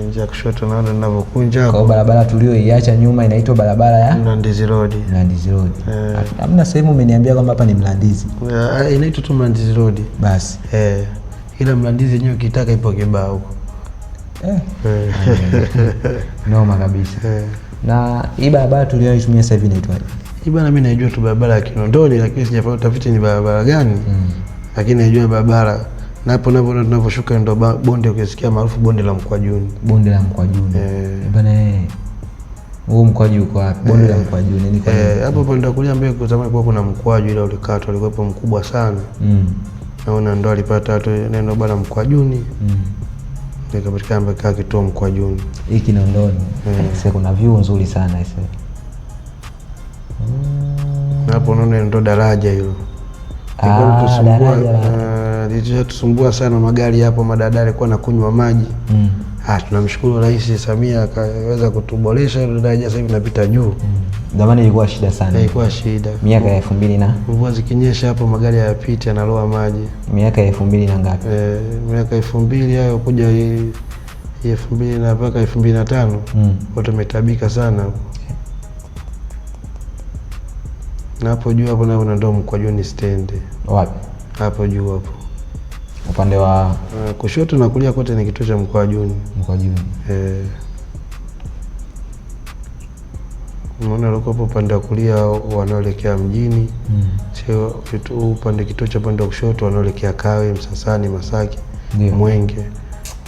Njia kushoto naona ninavyokunja hapo. Kwa barabara tulioiacha nyuma inaitwa barabara ya Mlandizi Road. Mlandizi Road. Hamna sehemu umeniambia kwamba hapa ni Mlandizi. Inaitwa tu Mlandizi Road. Basi. Ila Mlandizi yenyewe ukitaka ipo kibao. Noma kabisa. Na hii barabara tulioitumia sasa hivi inaitwaje? Hii bana mimi najua tu barabara ya Kinondoni, lakini sijafanya utafiti ni barabara gani. Lakini najua barabara na hapo tunaposhuka ndo bonde, ukisikia maarufu bonde la Mkwajuni. Bonde la Mkwajuni. Bana huo mkwaju uko wapi? Bonde la Mkwajuni ni kwa nini? Hapo pande kulia mbele kwa zamani kulikuwa kuna mkwaju ile ulikatwa, ulikuwa mkubwa sana. Naona ndo alipata watu neno bana Mkwajuni. Nikapatikana mpaka kituo Mkwajuni. Hii Kinondoni. Sasa kuna view nzuri sana hizo. Hapo unaona ndo daraja hilo. Tusumbua sana magari hapo, madadari alikuwa nakunywa maji. Tunamshukuru Rais Samia akaweza kutuboresha hilo daraja, sasa hivi tunapita juu. Zamani ilikuwa shida sana. Ilikuwa shida. Miaka ya 2000 na mvua zikinyesha hapo magari hayapiti, yanaloa maji. Miaka ya 2000 na ngapi? Miaka 2000 hayo kuja 2000 na mpaka 2005. Watu wametabika sana. Na hapo juu hapo na ndo Mkwajuni stand. Wapi? Hapo juu hapo. Upande wa kushoto na kulia kote ni kituo cha Mkwajuni. Mkwajuni. Unaona loko hapo upande wa kulia wanaoelekea mjini. Sio upande kituo cha upande wa kushoto wanaoelekea Kawe, Msasani, Masaki, Mwenge,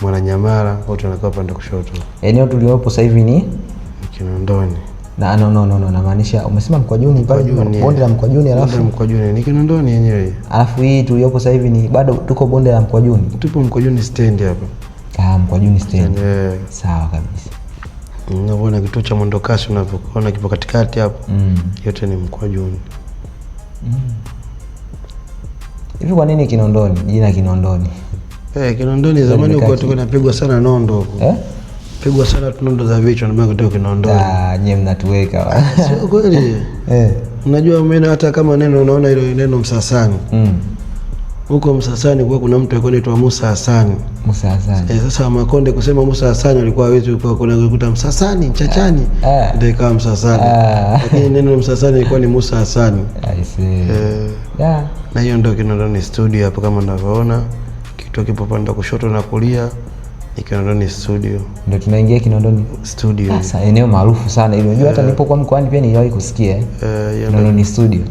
Mwananyamala, wote wanakaa upande wa kushoto. Eneo tuliopo sasa hivi ni Kinondoni. No, namaanisha umesema Mkwajuni pale bonde la Mkwajuni, alafu Mkwajuni ni Kinondoni yenyewe. Alafu hii tuliopo sasa hivi ni bado tuko bonde la Mkwajuni. Tupo Mkwajuni stand hapa. Mkwajuni stand. Sawa kabisa. Unaona kituo cha mwendokasi unapokuona kipo katikati hapo. Yote ni Mkwajuni. Hivi kwa nini Kinondoni? Jina Kinondoni. Kinondoni zamani huko tulikuwa tunapigwa sana nondo huko. Pigwa sana tunondo za vichwa ndio kutoka Kinondoni. Nyie mnatuweka. Sio kweli. Unajua mimi hata kama neno unaona ile neno Msasani. Huko Msasani kwa kuna mtu alikuwa anaitwa Musa Hasani. Musa Hasani. Sasa Makonde kusema Musa Hasani alikuwa hawezi kuna kukuta Msasani Chachani. Ndio ikawa Msasani. Lakini neno Msasani ilikuwa ni Musa Hasani. I see. Na hiyo ndio Kinondoni studio hapo kama unavyoona. Kituo kipo pande kushoto na kulia. Kinondoni studio. Ndio tunaingia Kinondoni studio. Sasa eneo maarufu sana ile. Unajua hata nilipokuwa mkoani pia niliwahi kusikia. Kinondoni studio.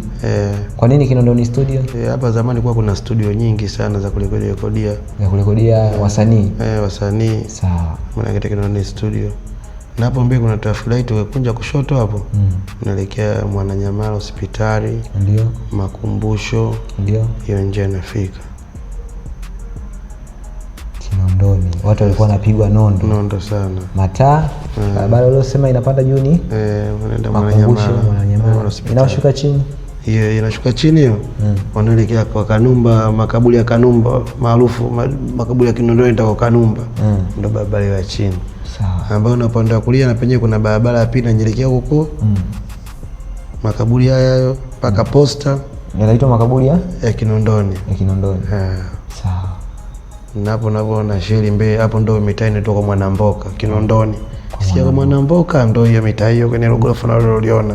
Kwa nini Kinondoni studio? Hapa zamani kwa kuna studio nyingi sana za kurekodia. Za kurekodia wasanii. Wasanii. Sawa. Maana katika Kinondoni studio. Na hapo mbele kuna traffic ukikunja kushoto hapo. Unaelekea Mwananyamala hospitali. Ndio. Makumbusho. Ndio. Hiyo njia inafika. Kinondoni. Watu walikuwa wanapigwa nondo sana. Mataa, barabara ile unasema inapanda juu ni? Unaenda Mwananyamala. Inashuka chini. hiyo inashuka chini hiyo, wanaelekea kwa Kanumba, makaburi ya Kanumba maarufu, makaburi ya Kinondoni kwa Kanumba, ndio barabara ya chini. Sawa. Ambayo unapanda kulia na penyewe kuna barabara ya pili inaelekea huko. Makaburi hayo mpaka posta. Yanaitwa makaburi ya Kinondoni. Ya Kinondoni. Sawa. Napo naona sheli mbele hapo ndio mitaa inatoka Mwanamboka Kinondoni. Sikia kama Mwanamboka ndio hiyo mitaa hiyo kwenye gorofa unaloliona.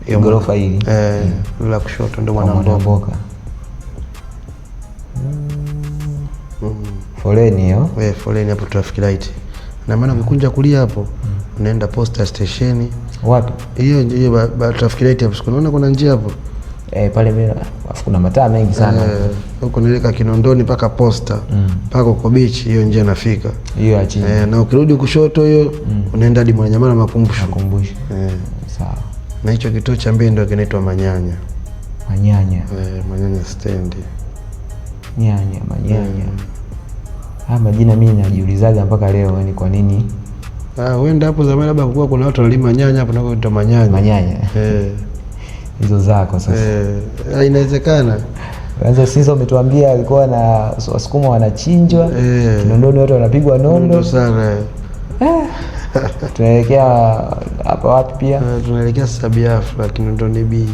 Hiyo gorofa hili. La kushoto ndio Mwanamboka. Foleni hiyo. Foleni hapo traffic light. Na maana ukikunja kulia hapo unaenda posta station. Wapi? Hiyo traffic light hapo. Unaona kuna njia hapo? Pale mbele afu kuna mataa mengi sana. Huko nileka Kinondoni mpaka posta. Mpaka uko beach hiyo njia nafika. Hiyo ya chini. Na ukirudi kushoto hiyo unaenda hadi Mwananyamala Makumbusho. Sawa. Na hicho kituo cha mbele ndio kinaitwa Manyanya. Manyanya stand. Manyanya. Majina mimi najiulizaga mpaka leo yani kwa nini? Wenda hapo zamani labda kulikuwa kuna watu walima nyanya hapo nako ndio Manyanya. Hizo zako sasa. Inawezekana. Kwanza sisi umetuambia alikuwa na Wasukuma wanachinjwa. Kinondoni watu wanapigwa nondo sana. Tunaelekea hapa wapi pia? Tunaelekea sasa Biafra, Kinondoni B.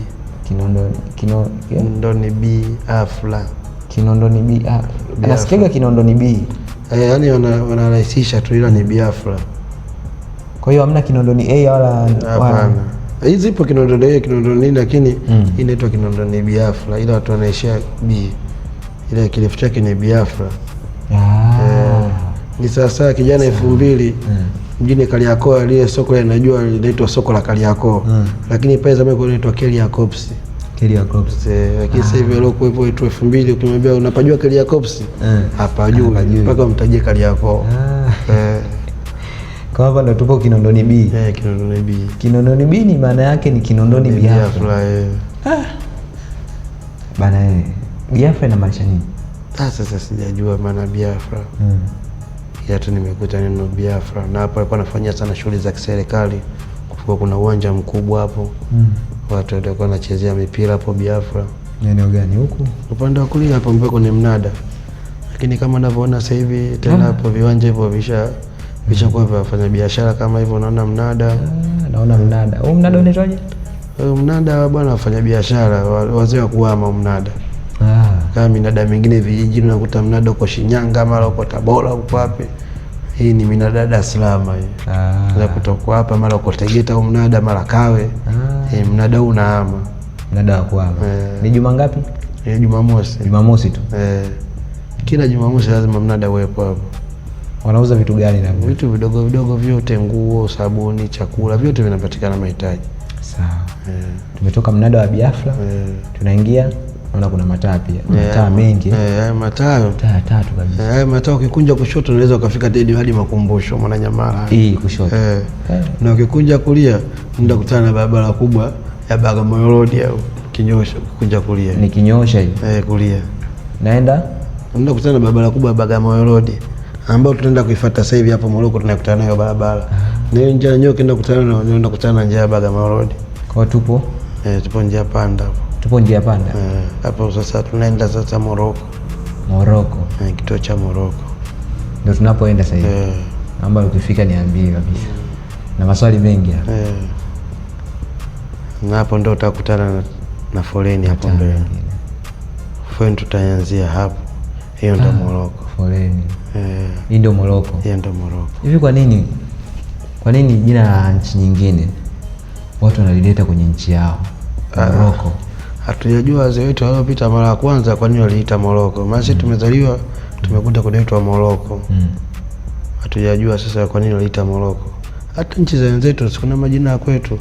Kinondoni B Afla. Kinondoni B. Anasikiaga Kinondoni B. Yaani wanarahisisha tu ila ni Biafra. Kwa hiyo hamna Kinondoni A wala hapana. Hizi zipo Kinondoni A, Kinondoni lakini inaitwa Kinondoni Biafra ila watu wanaishia B. Ile kirefu chake ni Biafra. Ni sasa kijana 2000 mjini Kariakoo ile soko linajua linaitwa soko la Kariakoo. Lakini pale zamani kulikuwa inaitwa Kariakoo. Lakini sasa hivi leo kwa hivyo 2000 ukimwambia unapajua Kariakoo hapajui mpaka umtajie Kariakoo. Kwa hapa ndo tupo Kinondoni B. Kinondoni B. Kinondoni B ni maana yake ni Kinondoni Biafra. Bana Biafra inamaanisha nini? Sasa sijajua maana Biafra. Ya tu nimekuta neno Biafra na hapo alikuwa anafanyia sana shughuli za kiserikali. Kulikuwa kuna uwanja mkubwa hapo. Watu walikuwa wanachezea mipira hapo Biafra. Eneo gani huku? Upande wa kulia hapo mbele kuna mnada. Lakini kama unavyoona sasa hivi tena hapo viwanja hivyo vishakuwa vya biashara kama hivyo unaona mnada. Naona mnada. Mnada unaitwaje? Mnada bwana wafanya biashara wazee wa kuhama mnada. Kama minada mingine vijijini unakuta mnada uko Shinyanga mara uko Tabora uko wapi. Hii ni minada Dar es Salaam hii. Za kutoka hapa mara uko Tegeta au mnada mara Kawe. Mnada huu unahama. Mnada wa kuhama. Ni juma ngapi? Jumamosi. Jumamosi tu. Kila Jumamosi lazima mnada uwepo hapo. Wanauza vitu gani na vitu vidogo vidogo vyote, nguo, sabuni, chakula, vyote vinapatikana mahitaji. Sawa. Tumetoka mnada wa Biafra. Tunaingia naona kuna mataa pia. Mataa mengi. Mataa tatu kabisa. Mataa ukikunja kushoto unaweza ukafika hadi Makumbusho Mwananyamala. Hii kushoto. Na ukikunja kulia unaenda kutana na barabara kubwa ya Bagamoyo Road au kinyosha ukikunja kulia. Ni kinyosha hii. Kulia. Naenda kutana na barabara kubwa ya Bagamoyo Road ambayo tunaenda kuifuata sasa hivi hapo Moroko tunakutana nayo barabara. Na hiyo njia nyoka ndio kutana na njia ya Bagamoyo Road. Kwa tupo? Tupo njia panda hapo. Tupo njia panda. Hapo sasa tunaenda sasa Moroko. Kituo cha Moroko. Ndio tunapoenda sasa hivi. Naomba ukifika niambie kabisa. Na maswali mengi hapa. Na hapo ndio utakutana na foleni hapo mbele. Foleni tutaanzia hapo. Hiyo ndio Moroko. Foleni. Hii ndio Moroko. Hiyo ndio Moroko. Hivi kwa nini jina la nchi nyingine watu wanalileta kwenye nchi yao? Moroko. Hatujajua wazee wetu waliopita mara ya kwanza kwa nini waliita Moroko. Maana sisi tumezaliwa tumekuta kunaitwa Moroko. Hatujajua sasa kwa nini waliita Moroko. Hata nchi za wenzetu kuna majina ya kwetu.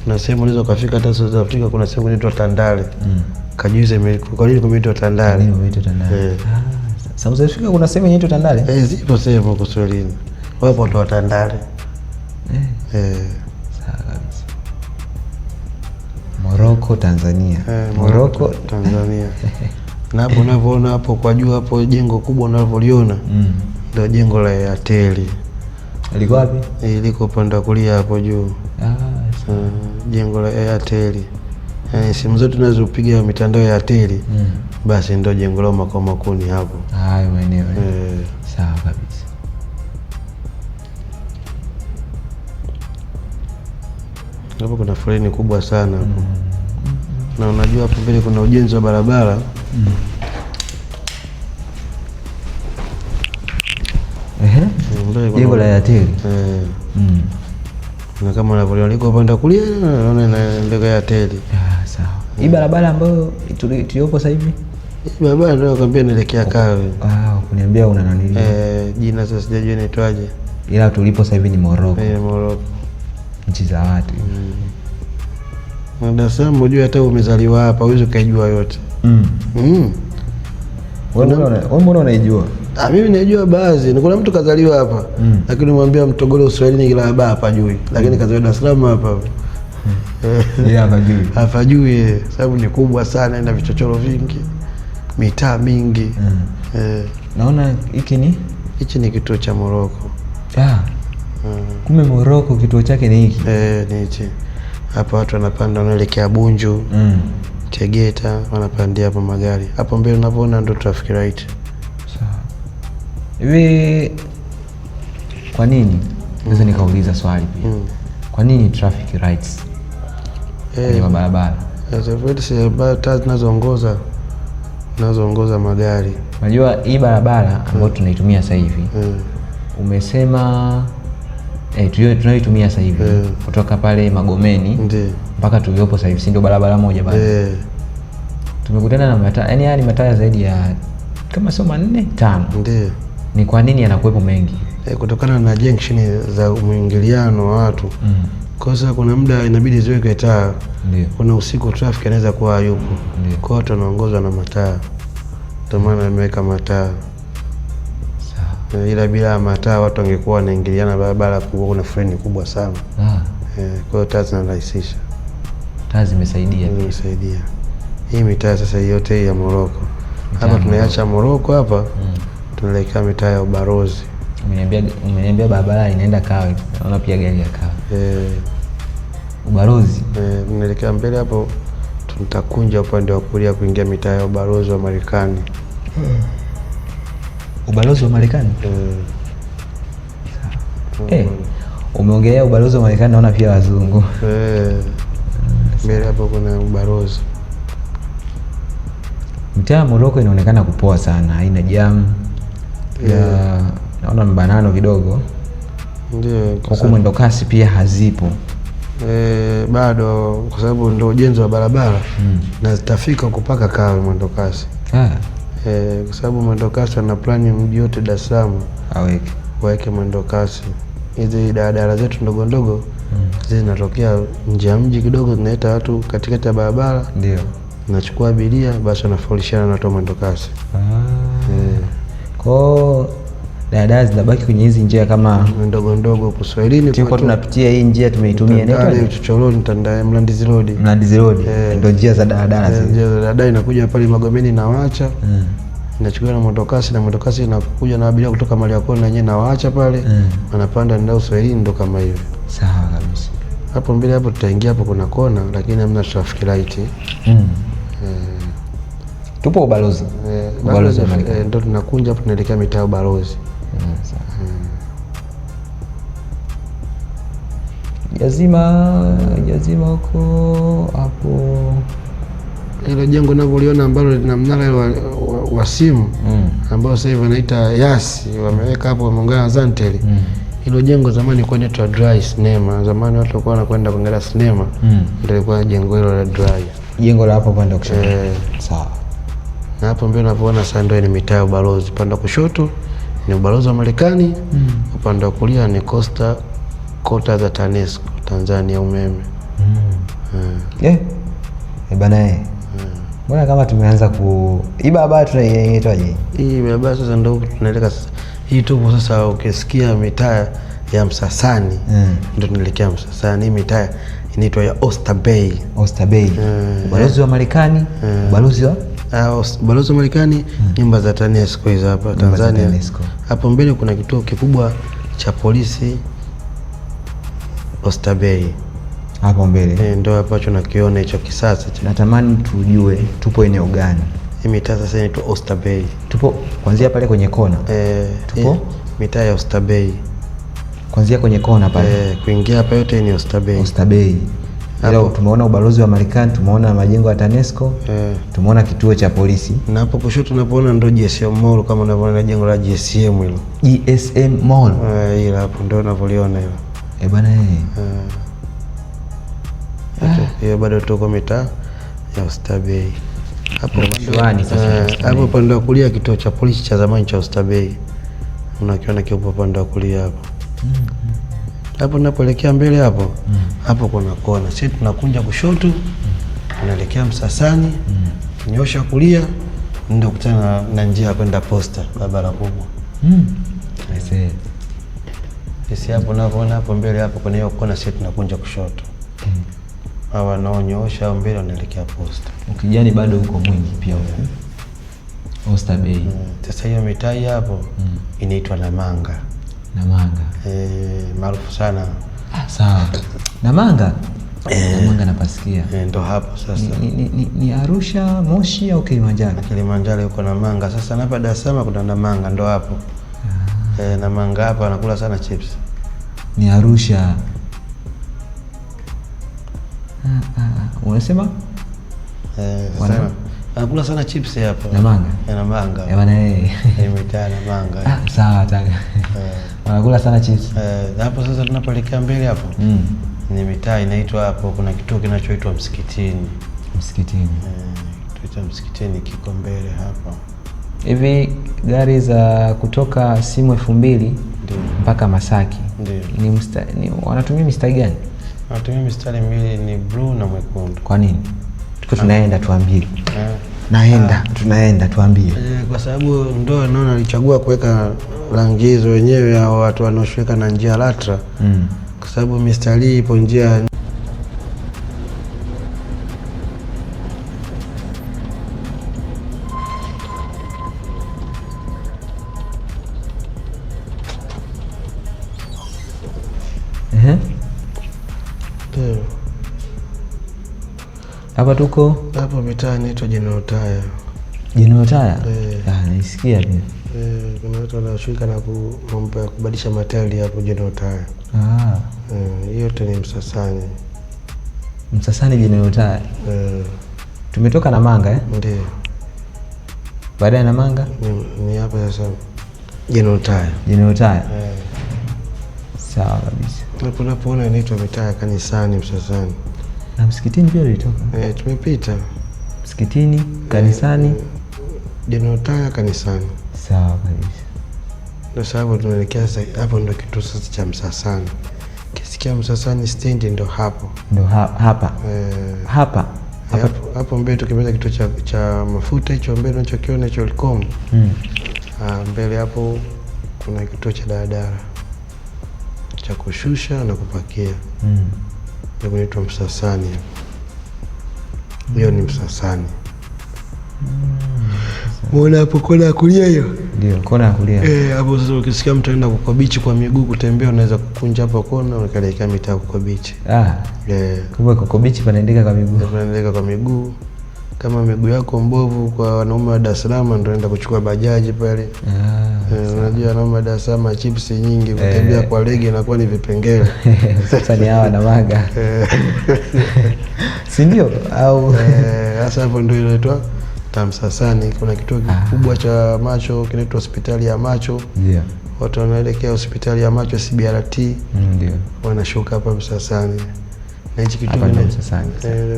Kuna sehemu unaweza kufika hata South Africa kuna sehemu inaitwa Tandale. Kajuze kwa nini kumeitwa Tandale? South Africa kuna sehemu inaitwa Tandale? Zipo sehemu huko Swahilini. Wapo watu wa Tandale. Sawa kabisa. Moroko Tanzania. Moroko Tanzania. Na hapo unavyoona hapo kwa juu hapo jengo kubwa unavyoliona ndio jengo la Airtel. Liko wapi? Liko upande wa kulia hapo juu. Jengo la Airtel. Simu zote tunazopiga mitandao ya Airtel basi ndio jengo lao makao makuu ni hapo. Hayo maeneo. Sawa kabisa. Hapo kuna foleni kubwa sana hapo. Na unajua hapo mbele kuna ujenzi wa barabara. Jengo la Airtel. Na kama unavyoona liko upande kulia naona inaendelea ya Airtel. Sawa. Hii barabara ambayo tuliopo sasa hivi? Hii barabara ndio nakwambia naelekea Kawe. Kuniambia una nani? Jina sasa sijajua inaitwaje. Ila tulipo sasa hivi ni Morocco. Morocco. Nchi za watu. Dar es Salaam unajua hata umezaliwa hapa huwezi kujua yote. Wewe mbona unaijua? Mimi najua baadhi. Kuna mtu kazaliwa hapa lakini mwambia Mtogole Uswahilini kila baba hapa jui. Lakini kazaliwa Dar es Salaam hapa. Hapa jui sababu ni kubwa sana, ina vichochoro vingi. Mitaa mingi. Naona hichi ni kituo cha Morocco. Kumbe Morocco kituo chake ni hiki. Ni hichi. Hapa watu wanapanda wanaelekea Bunju. Tegeta wanapandia hapo magari. Hapo mbele unapoona ndio traffic light. Sawa. Hivi kwa nini? Naweza nikauliza swali pia. Kwa nini traffic lights? Kwenye barabara. Taa zinazoongoza magari. Unajua hii barabara ambayo tunaitumia sasa hivi. Umesema tunayoitumia sasa hivi kutoka pale Magomeni mpaka tuliopo sasa hivi si ndio barabara moja bado. Tumekutana na mataa, yani haya ni mataa zaidi ya kama sio 4 5. Ndio. Ni kwa nini yanakuwepo mengi? Kutokana na junction za mwingiliano wa watu. Kwa sababu kuna muda inabidi ziweke taa. Ndio. Kuna usiku traffic inaweza kuwa hayupo. Kwa hiyo tunaongozwa na mataa. Ndio maana ameweka mataa. Ila bila mataa watu wangekuwa wanaingiliana barabara kubwa, kuna foleni kubwa sana. Kwa hiyo taa zinarahisisha. Taa zimesaidia. Hii mitaa sasa yote hii ya Morocco. Hapa tunaacha Morocco hapa. Tunaelekea mitaa ya Ubarozi. Umeniambia barabara inaenda Kawe. Naona pia gari ya Kawe. Ubarozi. Tunaelekea mbele hapo tutakunja upande wa kulia kuingia mitaa ya Ubarozi wa Marekani. Ubalozi wa Marekani? Umeongelea ubalozi wa Marekani, naona pia wazungu. Mbele hapo kuna ubalozi. Mtaa wa Morocco inaonekana kupoa sana, haina jam. Pia naona mbanano kidogo. Ndio. Huko mwendo kasi pia hazipo. Bado kwa sababu ndio ujenzi wa barabara na zitafika kupaka Kawe mwendo kasi. Kwa sababu mwendo kasi ana plani mji yote Dar es Salaam waweke mwendo kasi. Hizi daladala zetu ndogo ndogo zinatokea nje ya mji kidogo, zinaita watu katikati ya barabara. Ndio. Nachukua abiria basi wanafaulishana na watu mwendo kasi. Kwa daladala zinabaki kwenye hizi njia kama ndogo ndogo Uswahilini. Tuko tunapitia hii njia tumeitumia inaitwa Uchochoroni, Mlandizi Road. Mlandizi Road ndio njia za daladala zile. Njia za daladala inakuja pale Magomeni na waacha. Inachukua na mwendokasi na mwendokasi inakuja na abiria kutoka Mariakoni na yenyewe na waacha pale. Wanapanda ndio Uswahilini ndo kama hivyo. Sawa kabisa. Hapo mbele hapo tutaingia hapo kuna kona lakini hamna traffic light. Tupo ubalozi. Ubalozi wa Marekani. Ndio tunakunja hapo tunaelekea mitaa ya ubalozi. Jazima huko hapo. Hilo jengo ninavyoliona ambalo lina mnara wa simu ambao sasa hivi wanaita Yasi, wameweka hapo wameongea na Zantel. Hilo jengo zamani kwa inaitwa Dry Cinema. Zamani watu walikuwa wanakwenda kuangalia sinema. Ndio ilikuwa jengo hilo la Dry. Jengo la hapo upande wa kushoto. Sawa. Na hapo mbele unapoona sasa ndio ni mitaa ya ubalozi. Upande wa kushoto ni ubalozi wa Marekani. Upande wa kulia ni kota za TANESCO, Tanzania umeme. Bana mbona kama tumeanza hii barabara tunaitwaje? Hii barabara sasa ndio tunaelekea sasa. Hii tupo sasa ukisikia mitaa ya Msasani ndio tunaelekea Msasani. Hii mitaa inaitwa ya Oyster Bay. Oyster Bay. Ubalozi wa Marekani, ubalozi wa Marekani, nyumba za TANESCO hizo hapa Tanzania. Hapo mbele kuna kituo kikubwa cha polisi Oyster Bay. Hapo mbele. Ndio hapo nakiona hicho kisasa. Natamani tujue tupo eneo gani? Hii mitaa sasa inaitwa Oyster Bay. Tupo kuanzia pale kwenye kona. Tupo mitaa ya Oyster Bay. Kuanzia kwenye kona pale. Kuingia hapa yote ni Oyster Bay. Oyster Bay. Leo tumeona ubalozi wa Marekani, tumeona majengo ya TANESCO, tumeona kituo cha polisi. Na hapo kushoto tunapoona ndio GSM Mall, kama unavyoona jengo la GSM hilo. GSM Mall. Hilo hapo ndio unavyoona hilo. Bwana hiyo bado tuko mitaa ya Oyster Bay. Hapo mshwani sasa. Hapo upande wa kulia kituo cha polisi cha zamani cha Oyster Bay. Unakiona kipo upande wa kulia hapo. Hapo napoelekea mbele hapo. Hapo kuna kona. Sisi tunakunja kushoto. Tunaelekea Msasani. Nyosha kulia ndio kutana na njia kwenda Posta, barabara kubwa. Sisi hapo napoona hapo mbele hapo kuna hiyo kona, sisi tunakunja kushoto. Hawa wanaonyosha mbele wanaelekea Posta. Ukijani bado uko mwingi pia huko. Oyster Bay. Sasa hiyo mitaa hapo inaitwa Namanga. Namanga. Maarufu sana. Sawa. Namanga. Namanga napasikia. Ndio hapo sasa. Ni Arusha, Moshi au Kilimanjaro? Kilimanjaro yuko Namanga. Sasa hapa Dar es Salaam kuna Namanga ndo hapo. Namanga hapa anakula sana chips. Ni Arusha. Unasema? Sana. Anakula sana chips hapa. Namanga. Namanga. Bwana mitaa Namanga. Sawa taka. Wanakula sana chips. Hapo sasa tunapoelekea mbele hapo. Ni mitaa inaitwa hapo, kuna kituo kinachoitwa Msikitini. Msikitini. Kituo cha Msikitini kiko mbele hapa. Hivi gari za kutoka Simu 2000 mpaka Masaki. Ni wanatumia mistari gani? Wanatumia mistari mbili, ni blue na mwekundu. Kwa nini? Tuko tunaenda tuambie. Tunaenda tuambie. Kwa sababu ndio naona alichagua kuweka rangi hizo wenyewe au watu wanaoshweka na njia LATRA. Kwa sababu mistari ipo njia hapa tuko hapo mitaa inaitwa General Taya. General Taya? Naisikia pia. Kuna watu wanashirika na mambo ya kubadilisha matairi hapo General Taya. Hiyo yote ni Msasani. Msasani General Taya. Tumetoka Namanga Ndio. Baada ya Namanga ni hapa sasa General Taya. General Taya. Sawa kabisa. Hapo unapoona inaitwa mitaa ya Kanisani Msasani. Na Msikitini pia ulitoka? Tumepita. Msikitini, Kanisani, General Taya, Kanisani. Sawa kabisa. Ndio sababu tunaelekea sasa hapo, ndio kituo sasa cha Msasani. Kisikia Msasani stand ndio hapo. Ndio hapa. Hapa. Hapo mbele tukimaliza kituo cha mafuta hicho mbele unachokiona hicho Elcom. Mbele hapo kuna kituo cha daladala cha kushusha na kupakia. Ndio kunaitwa Msasani. Hiyo ni Msasani. Mbona hapo kona ya kulia hiyo? Ndio, kona ya kulia. Hapo sasa ukisikia mtu anaenda Coco Beach kwa miguu kutembea, unaweza kukunja hapo kona ukaelekea mitaa Coco Beach. Kwa Coco Beach panaendeka kwa miguu. Panaendeka kwa miguu. Kama miguu yako mbovu kwa wanaume wa Dar es Salaam ndio naenda kuchukua bajaji pale. Unajua wanaume wa Dar es Salaam chips nyingi, kutembea kwa lege inakuwa ni vipengele. Sasa ni hawa Namanga. Si ndio? Au sasa hapo ndio inaitwa Msasani. Kuna kituo kikubwa cha macho kinaitwa hospitali ya macho. Watu wanaelekea hospitali ya macho CBRT. Ndio. Wanashuka hapa Msasani. Na hichi kituo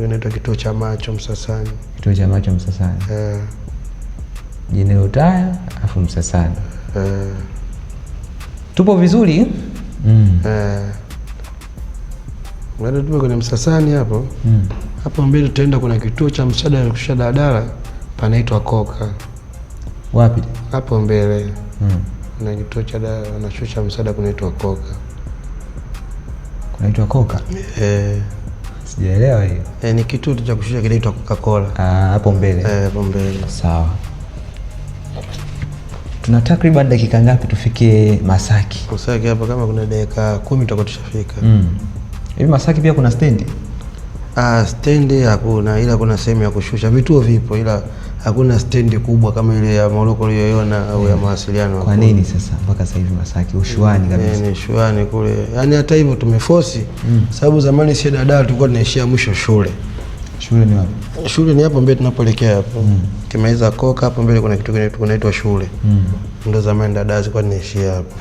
kinaitwa kituo cha macho Msasani. Kituo cha macho Msasani. General Taya afu Msasani. Tupo vizuri? Bado tupo kwenye Msasani hapo. Hapo mbele tutaenda kuna kituo cha msaada na kushusha daladala panaitwa Koka. Wapi? Hapo mbele. Kuna kituo cha wanashusha msaada kunaitwa Koka. Kunaitwa Koka? Sijaelewa hiyo. Ni kituo cha kushusha kinaitwa Coca-Cola. Hapo mbele. Hapo mbele. Sawa. Tuna takriban dakika ngapi tufike Masaki? Masaki hapa kama kuna dakika 10 tutakuwa tushafika. Hivi Masaki pia kuna stendi? Stendi hakuna, ila kuna sehemu ya kushusha. Vituo vipo ila hakuna stendi kubwa kama ile ya Moroko uliyoiona au ya mawasiliano. Kwa nini sasa mpaka sasa hivi Masaki ushuani kabisa? Ni shuani kule. Yaani hata hivyo tumeforce sababu zamani si dada tulikuwa tunaishia mwisho shule. Shule ni wapi? Shule ni hapo mbele tunapoelekea hapo. Kimaliza koka hapo mbele kuna kitu kinaitwa shule. Ndio zamani dada zilikuwa zinaishia hapo.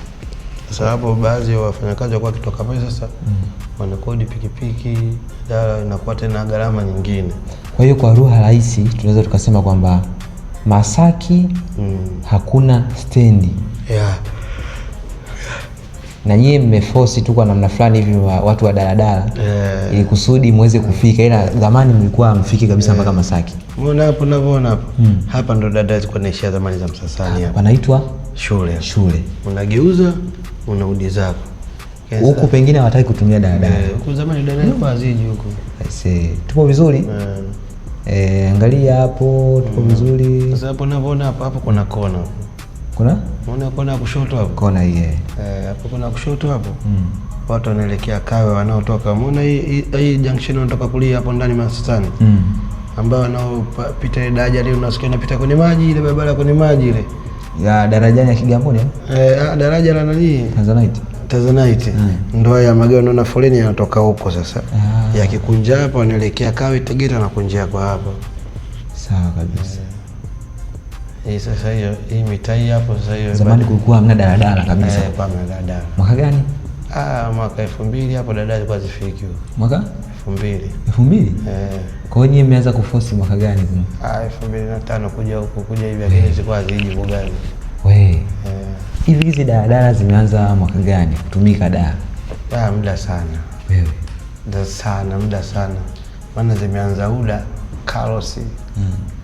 Sasa hapo baadhi ya wafanyakazi walikuwa kitoka pale sasa wanakodi pikipiki, dala inakuwa tena gharama nyingine. Kwa hiyo kwa lugha rahisi tunaweza tukasema kwamba Masaki hakuna stendi. Na nyie mmeforce tu kwa namna fulani hivi watu wa daladala ili kusudi muweze kufika, ila zamani mlikuwa mfiki kabisa mpaka Masaki. Unaona hapo unavyoona hapo. Hapa ndo dada zilikuwa naishia zamani za Msasani hapa. Panaitwa shule. Unageuza unarudi zako. Huku pengine hawataki kutumia daladala. Huku zamani daladala kwa aziji huku. Tupo vizuri? Angalia hapo tupo vizuri. Sasa hapo unavyoona hapo kuna kona. Kuna? Unaona kona kushoto hapo? Kona hii. Hapo kuna kushoto hapo. Watu wanaelekea Kawe wanaotoka. Umeona hii junction wanatoka kulia hapo ndani Masasani. Ambao wanaopita ile daraja ile unasikia inapita kwenye ile barabara kwenye maji ile. Ya darajani ya Kigamboni daraja la nani? Tanzanite. Ndio ya magari unaona foleni yanatoka huko sasa. Yakikunja hapa wanaelekea Kawe Tegeta na kunjia kwa hapa. Sawa kabisa. Sasa hii mitai hapo sasa hiyo. Zamani kulikuwa hamna daladala kabisa. Kwa daladala. Mwaka gani? Mwaka 2000 hapo daladala zilikuwa zifiki huko. Mwaka 2000? Kwa hiyo nyinyi mmeanza kuforce mwaka gani? 2005 kuja hivi lakini zilikuwa haziji bugani. Hivi hizi daladala zimeanza mwaka gani kutumika muda sana. Muda sana. Maana zimeanza UDA, Carlos,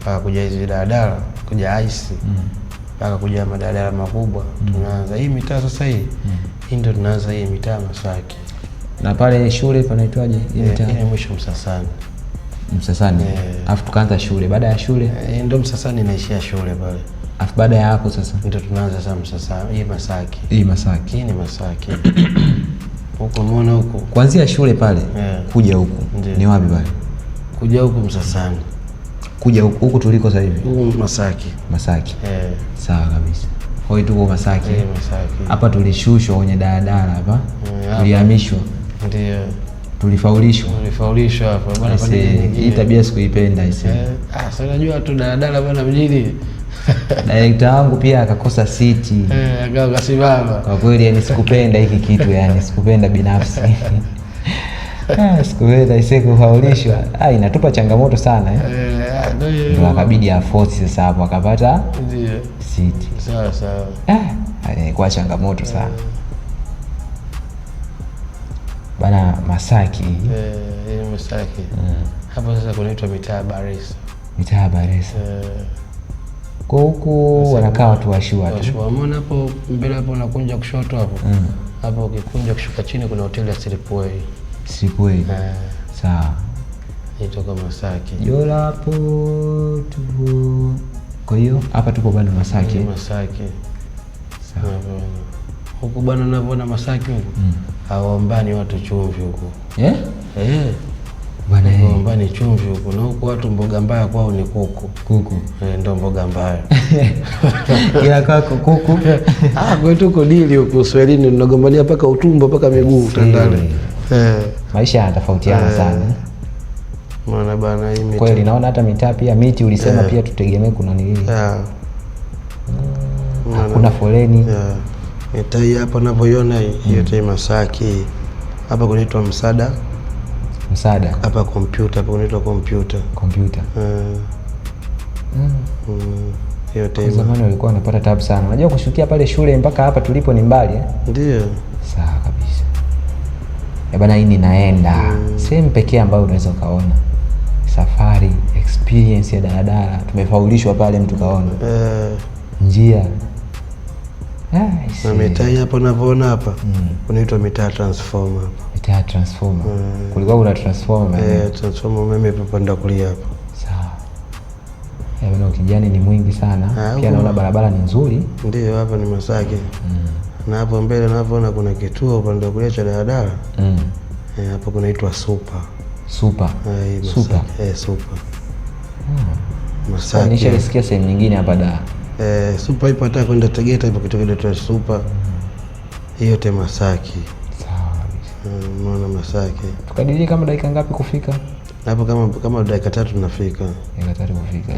mpaka kuja hizi daladala, kuja ICE, mpaka kuja madaladala makubwa. Tunaanza hii mitaa sasa hii. Hii ndio tunaanza hii mitaa Masaki. Na pale shule panaitwaje hii mitaa? Ile mwisho Msasani. Alafu tukaanza shule. Baada ya shule ndio Msasani inaishia shule pale. Alafu baada ya hapo sasa ndio tunaanza sasa Msasani. Hii Masaki. Hii ni Masaki. Huko umeona huko. Kuanzia shule pale kuja huku. Ni wapi pale? Kuja huku Msasani. Kuja huku tuliko sasa hivi. Huko Masaki. Sawa kabisa. Kwa hiyo tuko Masaki. Hapa tulishushwa kwenye daladala hapa. Tulihamishwa. Ndio. Tulifaulishwa hapa bwana. Hii tabia sikuipenda hizi. Sasa unajua tu daladala bwana mjini. Director wangu pia akakosa siti. Akasimama. Kwa kweli yani sikupenda hiki kitu yani sikupenda binafsi. Sikupenda kufaulishwa. Inatupa changamoto sana ndio akabidi aforce sasa hapo akapata siti. Sawa. Ilikuwa changamoto sana. Bana Masaki. Masaki. Hapo sasa kunaitwa mitaa Baresa. Kwa huku wanakaa watu washua tu. Umeona hapo mbele hapo unakunja kushoto hapo. Hapo ukikunja kushuka chini kuna hoteli ya Slipway. Sawa. Itoka Masaki. Jola hapo tupo. Kwa hiyo hapa tupo bado Masaki. Sawa. Huku bwana unavyoona Masaki huku. Hawaombani watu chumvi huku. Bwana hawaombani chumvi huku. Na huku watu mboga mbaya kwao ni kuku. Ndio mboga mbaya. Ila kwako kuku. Kwetu uko dili huku Uswahilini tunagombania paka utumbo paka miguu tandale. Maisha yanatofautiana sana. Maana bana hii miti. Kweli naona hata mitaa pia miti ulisema pia tutegemee kuna nini. Hakuna foleni. Mitaa hapa unavyoiona hiyo tai Masaki. Hapa kunaitwa Msada. Hapa kompyuta, hapa kunaitwa kompyuta. Hiyo tai. Zamani walikuwa wanapata tabu sana. Unajua kushukia pale shule mpaka hapa tulipo ni mbali Ndio. Sawa kabisa. Bana hii ninaenda. Sehemu pekee ambayo unaweza ukaona safari experience ya daladala. Tumefaulishwa pale mtu kaona. Njia. Na mitaa hapa unavyoona hapa kunaitwa mitaa transformer hapa. Kulikuwa kuna transformer. Transformer umeme hapo panda kulia hapo. Sawa. Kijani ni mwingi sana. Pia naona barabara ni nzuri. Ndio hapa ni Masaki. Na hapo mbele unavyoona kuna kituo upande wa kulia cha daladala. Hapo kunaitwa Super. Super. Super. Super. Masaki. Nishasikia sehemu nyingine hapa da. Super ipo hata kwenda Tegeta ipo kitu kile Super. Hiyo te Masaki. Sawa. Unaona Masaki. Tukadiria kama dakika ngapi kufika? Hapo kama dakika 3 tunafika. Dakika 3 kufika.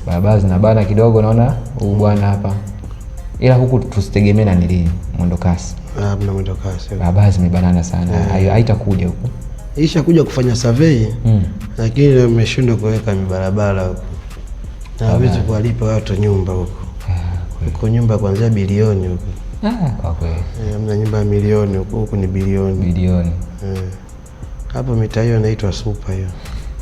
Barabara zinabana kidogo naona huu bwana hapa. Ila huku tusitegemee na nili mwendo kasi. Hamna mwendo kasi. Barabara zimebanana sana. Haitakuja huku. Isha kuja kufanya survey. Lakini ameshindwa kuweka mibarabara huko. Na hawezi kuwalipa watu nyumba huko. Huko nyumba kuanzia bilioni huko. Kwa kweli. Hamna nyumba ya milioni huko ni bilioni. Hapo mitaa hiyo inaitwa Super hiyo.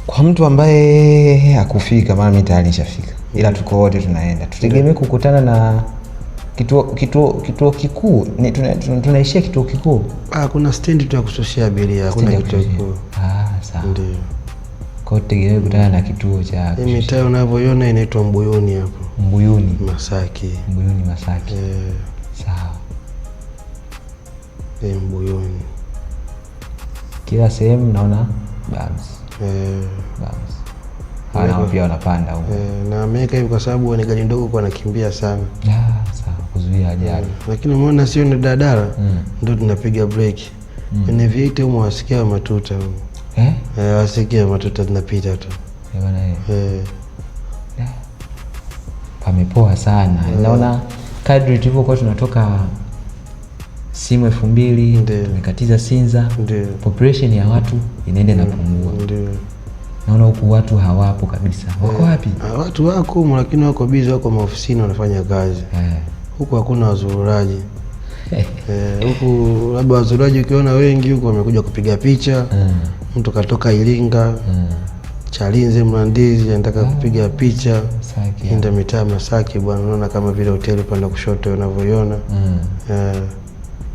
Kwa mtu ambaye hakufika, maana mimi tayari nishafika. Ila tuko wote tunaenda. Tutegemee kukutana na kituo kikuu. Tunaishia kituo kikuu. Kuna stendi tu ya kusushia abiria, hakuna kituo kikuu. Sawa. Ndio. Kwa hiyo tutegemee kukutana na kituo cha mitaa unavyoiona inaitwa Mbuyuni hapo. Mbuyuni Masaki. Sawa. Mbuyuni. Kila sehemu naona bams. Nao pia wanapanda huko. Na Amerika hivi kwa sababu ni gari ndogo kwa nakimbia sana. Sawa, kuzuia ajali. Lakini umeona sio ni dadala ndio tunapiga break. Ni viite huko wasikia matuta huko. Wasikia matuta tunapita tu. Bwana pamepoa sana. Naona kadri tulivyokuwa tunatoka Simu 2000 tumekatiza Sinza. Population ya watu inaenda na pungua. Naona huku watu hawapo kabisa. Wako wapi? Watu wako lakini wako busy, wako maofisini wanafanya kazi. Huku hakuna wazururaji. Huku labda wazururaji ukiona wengi huku wamekuja kupiga picha. Mtu katoka Iringa, Chalinze, Mlandizi anataka kupiga picha. Ndio mitaa Masaki bwana, unaona kama vile hoteli pande kushoto unavyoiona.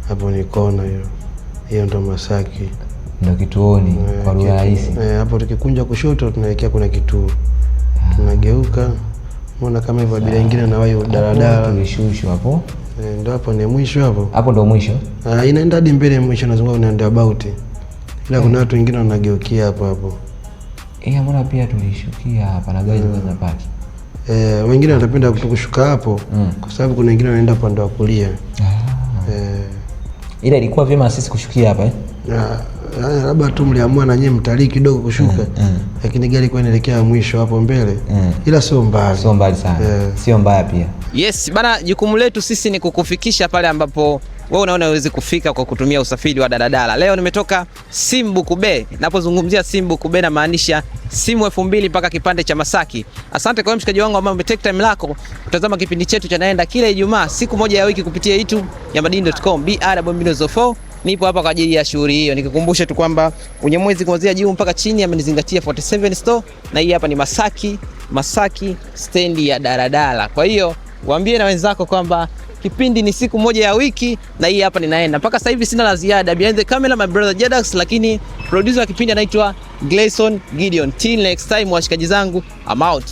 Hapo ni kona hiyo ndo Masaki. Ndio kituoni kwa lugha rahisi. Hapo tukikunja kushoto tunaelekea kuna kituo. Tunageuka. Unaona kama hivyo bila nyingine na wao daladala. Tulishushu hapo. Ndio hapo ni mwisho hapo. Hapo ndo mwisho. Inaenda hadi mbele mwisho nazunguka unaenda about. Ila kuna watu wengine wanageukia hapo. Mbona pia tulishukia hapa na gari zinapaki. Wengine wanapenda kushuka hapo kwa sababu kuna wengine wanaenda pande wa kulia. Ila ilikuwa vyema sisi kushukia hapa labda tu mliamua na nyinyi mtalii kidogo kushuka. Lakini gari kwa inaelekea mwisho hapo mbele. Ila sio mbali sana. Sio mbaya pia. Yes bana, jukumu letu sisi ni kukufikisha pale ambapo wewe unaona uweze kufika kwa kutumia usafiri wa daladala. Leo nimetoka Simbukube. Napozungumzia Simbukube na maanisha Simu 2000 mpaka kipande cha Masaki. Asante kwa mshikaji wangu ambaye umetake time lako kutazama kipindi chetu cha Naenda kila Ijumaa siku moja ya wiki kupitia YouTube ya Madini.com BR. Nipo hapa kwa ajili ya shughuli hiyo. Nikikumbusha tu kwamba Unyamwezi kuanzia juu mpaka chini amenizingatia 47 store na hii hapa ni Masaki stendi ya daladala. Kwa hiyo waambie na wenzako kwamba kipindi ni siku moja ya wiki na hii hapa ninaenda. Mpaka sasa hivi sina la ziada. Behind the camera my brother Jedax, lakini producer wa kipindi anaitwa Gleison Gideon. Till next time washikaji zangu, I'm out.